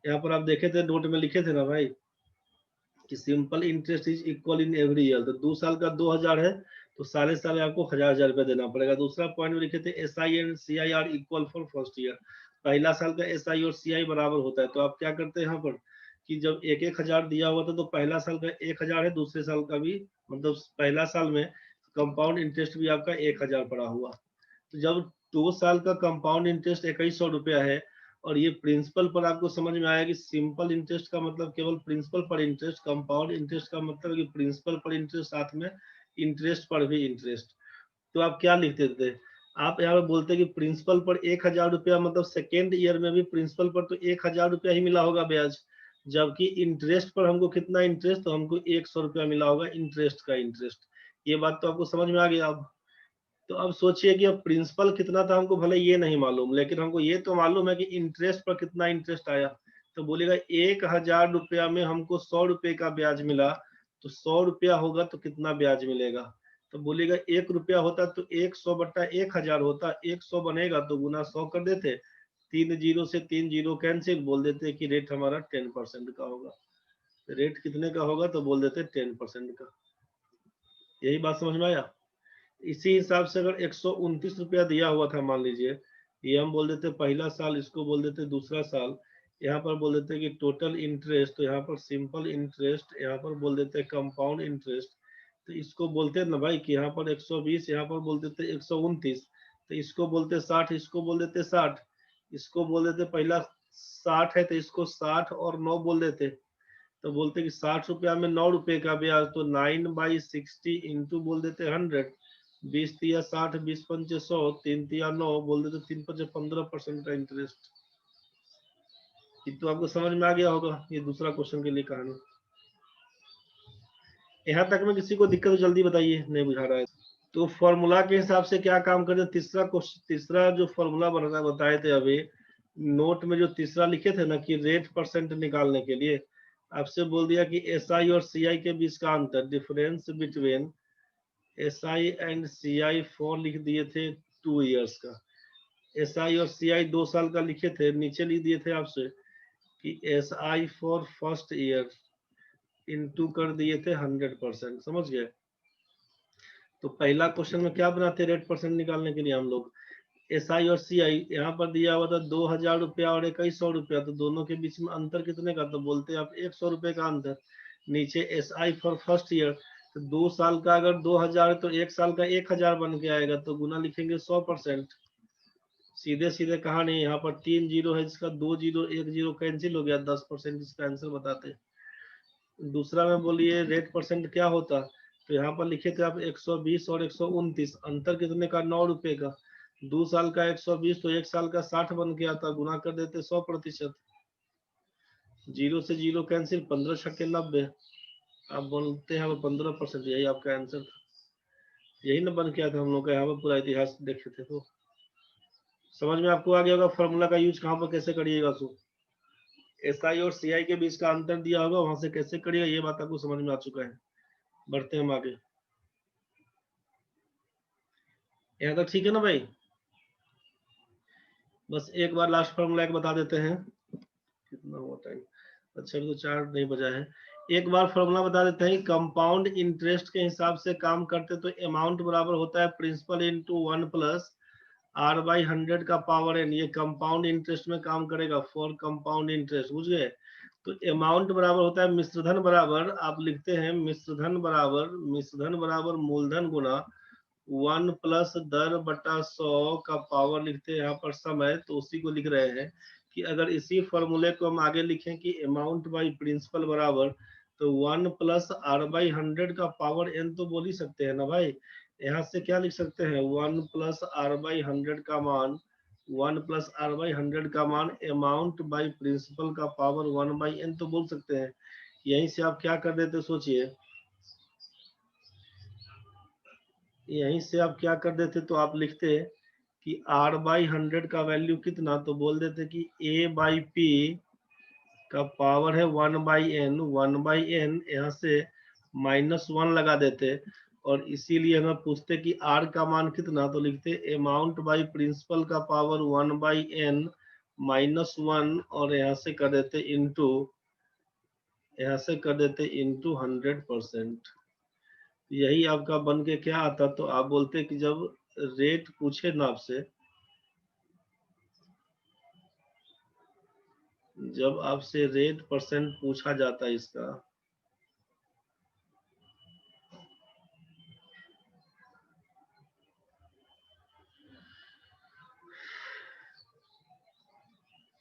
यहाँ पर आप देखे थे, नोट में लिखे थे ना भाई कि simple interest is equal in every year. तो 2 साल का 2000 है, तो साले साल आपको 1000 रुपया देना पड़ेगा। दूसरा पॉइंट में लिखे थे SI and CI are equal for first year. पहला साल का SI और CI बराबर होता है, तो आप क्या करते हैं यहाँ पर कि जब 1,000 दिया हुआ था, तो पहला साल का 1000 है, दूसरे साल का भी, मतलब पहला साल में कंपाउंड इंटरेस्ट भी आपका 1000 पड़ा हुआ। तो जब 2 साल का कंपाउंड इंटरेस्ट 2100 रुपया है, और ये प्रिंसिपल पर आपको समझ में आया कि सिंपल इंटरेस्ट का मतलब केवल प्रिंसिपल पर इंटरेस्ट, कंपाउंड इंटरेस्ट का मतलब कि प्रिंसिपल पर इंटरेस्ट साथ में इंटरेस्ट पर भी इंटरेस्ट। तो आप क्या लिखते थे, आप यहाँ पे बोलते कि प्रिंसिपल पर 1000 रुपया, मतलब सेकेंड ईयर में भी प्रिंसिपल पर तो 1000 रुपया ही मिला होगा ब्याज, जबकि इंटरेस्ट पर हमको कितना इंटरेस्ट, तो हमको 100 रुपया मिला होगा इंटरेस्ट का इंटरेस्ट। ये बात तो आपको समझ में आ गया। अब तो अब सोचिए कि अब प्रिंसिपल कितना था हमको भले ये नहीं मालूम, लेकिन हमको ये तो मालूम है कि इंटरेस्ट पर कितना इंटरेस्ट आया। तो बोलेगा 1000 रुपया में हमको 100 रुपये का ब्याज मिला, तो 100 रुपया होगा तो कितना ब्याज मिलेगा। तो बोलेगा 1 रुपया होता तो 100 बट्टा 1000 होता, 100 बनेगा तो गुना 100 कर देते, 3 जीरो से 3 जीरो कैंसिल, बोल देते कि रेट हमारा 10% का होगा। रेट कितने का होगा, तो बोल देते 10% का। यही बात समझ में आया। इसी हिसाब से अगर 129 रुपया दिया हुआ था, मान लीजिए, ये हम बोल देते पहला साल, इसको बोल देते दूसरा साल, यहाँ पर बोल देते कि टोटल इंटरेस्ट, तो यहाँ पर सिंपल इंटरेस्ट, यहाँ पर बोल देते कंपाउंड इंटरेस्ट। तो इसको बोलते ना भाई कि यहाँ पर 120, यहाँ पर बोल देते 129, तो इसको बोलते 60, इसको बोल देते 60, इसको बोल देते पहला 60 है तो इसको 60 और 9 बोल देते, तो बोलते कि 60 रुपया में 9 रुपए का ब्याज, तो 9/60 इंटू बोल देते 100, 20 तिया 60, 20 पंचे 100, 3 तिया 9, बोल देते 3 पंचे 15% का इंटरेस्ट। ये तो आपको समझ में आ गया होगा, ये दूसरा क्वेश्चन के लिए कहानी। यहाँ तक में किसी को दिक्कत हो जल्दी बताइए, नहीं बुझा रहा है तो फॉर्मूला के हिसाब से क्या काम करते। तीसरा क्वेश्चन, तीसरा जो फॉर्मूला बनाना बताए थे अभी नोट में, जो तीसरा लिखे थे ना कि रेट परसेंट निकालने के लिए, आपसे बोल दिया कि SI और CI के बीच का अंतर, difference between SI and CI for लिख दिए थे 2 इयर्स का। SI और CI 2 साल का लिखे थे, नीचे लिख दिए थे आपसे कि SI for first year into कर दिए थे 100%, समझ गए। तो पहला क्वेश्चन में क्या बनाते रेट परसेंट निकालने के लिए हम लोग, SI और CI यहाँ पर दिया हुआ था 2000 रुपया और 2100 रुपया, तो दोनों के बीच में अंतर कितने का, तो बोलते हैं आप 100 रुपए का अंतर। नीचे SI फॉर फर्स्ट ईयर, तो 2 साल का अगर 2000 है तो 1 साल का 1000 बन के आएगा, तो गुना लिखेंगे 100%। सीधे सीधे कहा नहीं, यहाँ पर 3 जीरो है जिसका 2 जीरो 1 जीरो कैंसिल हो गया, 10% इसका आंसर बताते। दूसरा में बोलिए रेट परसेंट क्या होता, तो यहाँ पर लिखे थे आप 120 और 129, अंतर कितने का, 9 रुपए का। 2 साल का 120 तो 1 साल का 60 बन के आता, गुना कर देते 100%। जीरो से जीरो कैंसिल, 15 छक्के 90, आप बोलते हैं 15%, यही आपका आंसर था। यही ना बन के आता हम लोग का, यहाँ पर पूरा इतिहास देखे थे। तो समझ में आपको आ गया होगा फॉर्मूला का यूज कहाँ पर कैसे करिएगा। सो SI और CI के बीच का अंतर दिया होगा, वहां से कैसे करिएगा, ये बात आपको समझ में आ चुका है। बढ़ते हैं हम आगे। यहाँ तक ठीक है ना भाई। बस एक बार लास्ट फॉर्मूला एक बता देते हैं, कितना हुआ टाइम, अच्छा तो 4 नहीं बजा है। एक बार फॉर्मूला बता देते हैं, कंपाउंड इंटरेस्ट के हिसाब से काम करते तो अमाउंट बराबर होता है प्रिंसिपल इंटू 1 प्लस R/100 का पावर n। ये कंपाउंड इंटरेस्ट में काम करेगा, फॉर कंपाउंड इंटरेस्ट, बुझ गए। तो अमाउंट बराबर होता है मिश्रधन बराबर, आप लिखते हैं मिश्रधन बराबर मूलधन गुना 1 प्लस दर बटा 100 का पावर, लिखते हैं यहाँ पर समय, तो उसी को लिख रहे हैं कि अगर इसी फॉर्मूले को हम आगे लिखें कि अमाउंट बाई प्रिंसिपल बराबर, तो 1 प्लस R/100 का पावर n तो बोल ही सकते हैं ना भाई। यहाँ से क्या लिख सकते हैं, 1 प्लस R/100 का मान, 1 प्लस R/100 का मान अमाउंट बाई प्रिंसिपल का पावर 1/n तो बोल सकते हैं। यहीं से आप क्या कर देते सोचिए, यहीं से आप क्या कर देते, तो आप लिखते कि R/100 का वैल्यू कितना, तो बोल देते कि A/P का पावर है 1/n, 1/n यहाँ से -1 लगा देते, और इसीलिए हमें पूछते कि R का मान कितना, तो लिखते अमाउंट बाई प्रिंसिपल का पावर 1/n -1, और यहाँ से कर देते इंटू, यहाँ से कर देते इंटू 100%। यही आपका बन के क्या आता, तो आप बोलते कि जब रेट पूछे ना आपसे, जब आपसे रेट परसेंट पूछा जाता है इसका,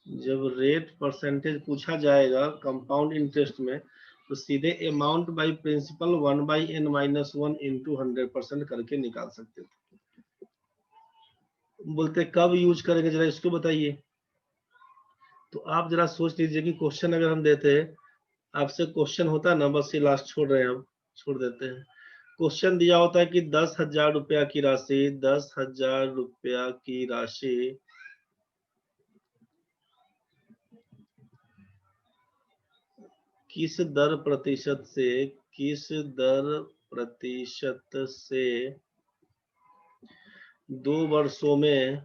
जब रेट परसेंटेज पूछा जाएगा कंपाउंड इंटरेस्ट में, तो सीधे amount by principal 1/n -1 into 100% करके निकाल सकते थे। बोलते कब यूज करेंगे, जरा इसको बताइए। तो आप जरा सोच लीजिए कि क्वेश्चन अगर हम देते, आपसे क्वेश्चन होता ना, बस ये लास्ट छोड़ रहे हैं हम, छोड़ देते हैं। क्वेश्चन दिया होता है कि 10,000 रुपया की राशि, 10,000 रुपया की राशि किस दर प्रतिशत से, किस दर प्रतिशत से 2 वर्षों में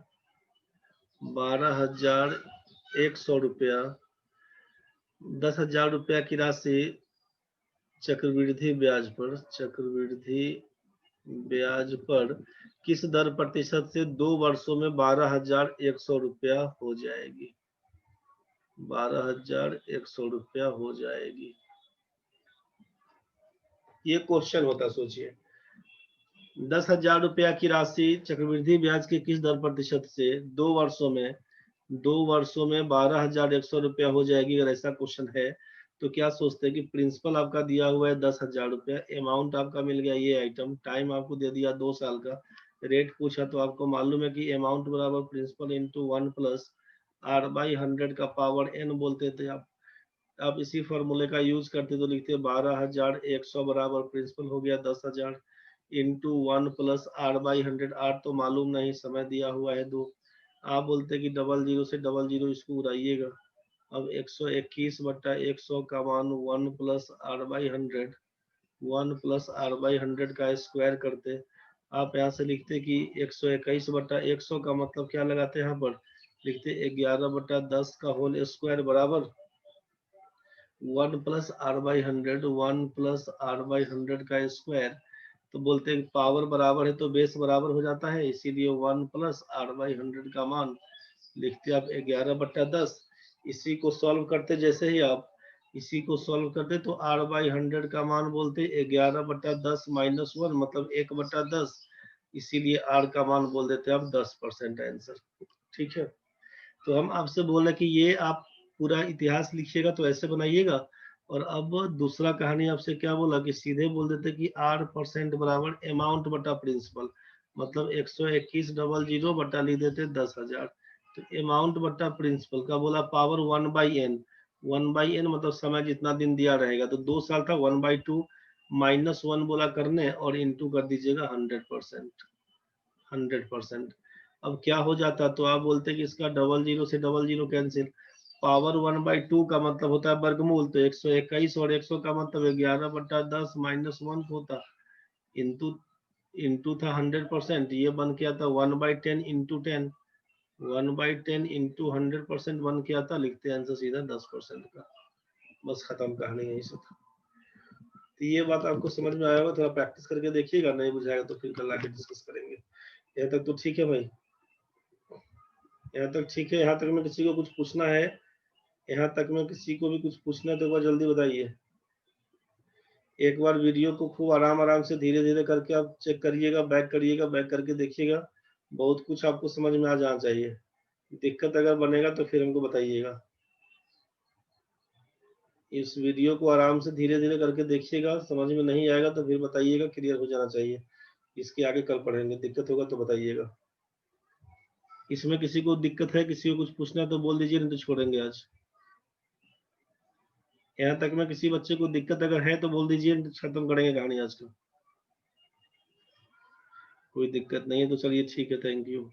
12,100 रुपया, 10,000 रुपया की राशि चक्रवृद्धि ब्याज पर किस दर प्रतिशत से 2 वर्षों में 12,100 रुपया हो जाएगी, 12,100 रुपया हो जाएगी। ये क्वेश्चन होता, सोचिए 10,000 रुपया की राशि चक्रवृद्धि ब्याज की किस दर प्रतिशत से 2 वर्षों में 12,100 रुपया हो जाएगी। अगर ऐसा क्वेश्चन है तो क्या सोचते हैं कि प्रिंसिपल आपका दिया हुआ है 10,000 रुपया, अमाउंट आपका मिल गया ये आइटम, टाइम आपको दे दिया 2 साल का, रेट पूछा तो आपको मालूम है कि अमाउंट बराबर प्रिंसिपल इंटू 1 प्लस R/100 का पावर n बोलते थे आप इसी फॉर्मूले का यूज करते तो लिखते 12,100 बराबर प्रिंसिपल हो गया 10,000 इंटू 1 प्लस R/100, R तो मालूम नहीं, समय दिया हुआ है 2, आप बोलते कि 00 से 00 इसको उड़ाइएगा। अब 121/100 का मान 1 प्लस R/100 का स्क्वायर करते, आप यहाँ से लिखते कि 121 बटा 100 का मतलब क्या लगाते हैं यहाँ पर, लिखते 11 बटा 10 का होल स्क्वायर बराबर 1 plus R by 100, 1 plus R by 100 का स्क्वायर। तो बोलते हैं पावर बराबर है तो बेस बराबर हो जाता है, इसीलिए 1 प्लस आर बाई 100 का मान लिखते आप 11 बटा 10। इसी को सॉल्व करते, जैसे ही आप इसी को सॉल्व करते तो आर बाई 100 का मान बोलते 11 बटा 10 माइनस 1 मतलब 1 बटा 10, इसीलिए आर का मान बोल देते आप 10% आंसर। ठीक है, तो हम आपसे बोल रहे कि ये आप पूरा इतिहास लिखिएगा तो ऐसे बनाइएगा। और अब दूसरा कहानी आपसे क्या बोला कि सीधे बोल देते कि R% बराबर अमाउंट बटा प्रिंसिपल, मतलब 121 बटा लिख देते 10,000। तो अमाउंट बटा प्रिंसिपल का बोला पावर 1/n, 1/n मतलब समय जितना दिन दिया रहेगा, तो 2 साल था 1/2 माइनस 1 बोला करने और इंटू कर दीजिएगा 100%, 100%। अब क्या हो जाता, तो आप बोलते कि इसका डबल जीरो से डबल जीरो कैंसिल, पावर 1/2 का मतलब होता है वर्गमूल, तो 121 और 100 का मतलब 11 बटा 10 माइनस 1 होता, इंटू इंटू था 100%, ये बन के आता 1/10 इंटू 10, 1/10 इंटू 100% बन के आता, लिखते हैं आंसर सीधा 10% का। बस खत्म कहानी यही से था। तो ये बात आपको समझ में आया होगा, थोड़ा प्रैक्टिस करके देखिएगा, नहीं बुझाएगा तो फिर कल आके डिस्कस करेंगे। यहाँ तक तो ठीक है भाई, यहाँ तक ठीक है। यहाँ तक में किसी को कुछ पूछना है, यहाँ तक में किसी को भी कुछ पूछना है तो एक बार जल्दी बताइए। एक बार वीडियो को खूब आराम आराम से धीरे धीरे करके आप चेक करिएगा, बैक करके देखिएगा, बहुत कुछ आपको समझ में आ जाना चाहिए। दिक्कत अगर बनेगा तो फिर हमको बताइएगा। इस वीडियो को आराम से धीरे धीरे करके देखिएगा, समझ में नहीं आएगा तो फिर बताइएगा, क्लियर हो जाना चाहिए। इसके आगे कल पढ़ेंगे, दिक्कत होगा तो बताइएगा। इसमें किसी को दिक्कत है, किसी को कुछ पूछना है तो बोल दीजिए, नहीं तो छोड़ेंगे आज। यहाँ तक में किसी बच्चे को दिक्कत अगर है तो बोल दीजिए, खत्म करेंगे कहानी आज का। कोई दिक्कत नहीं है तो चलिए ठीक है, थैंक यू।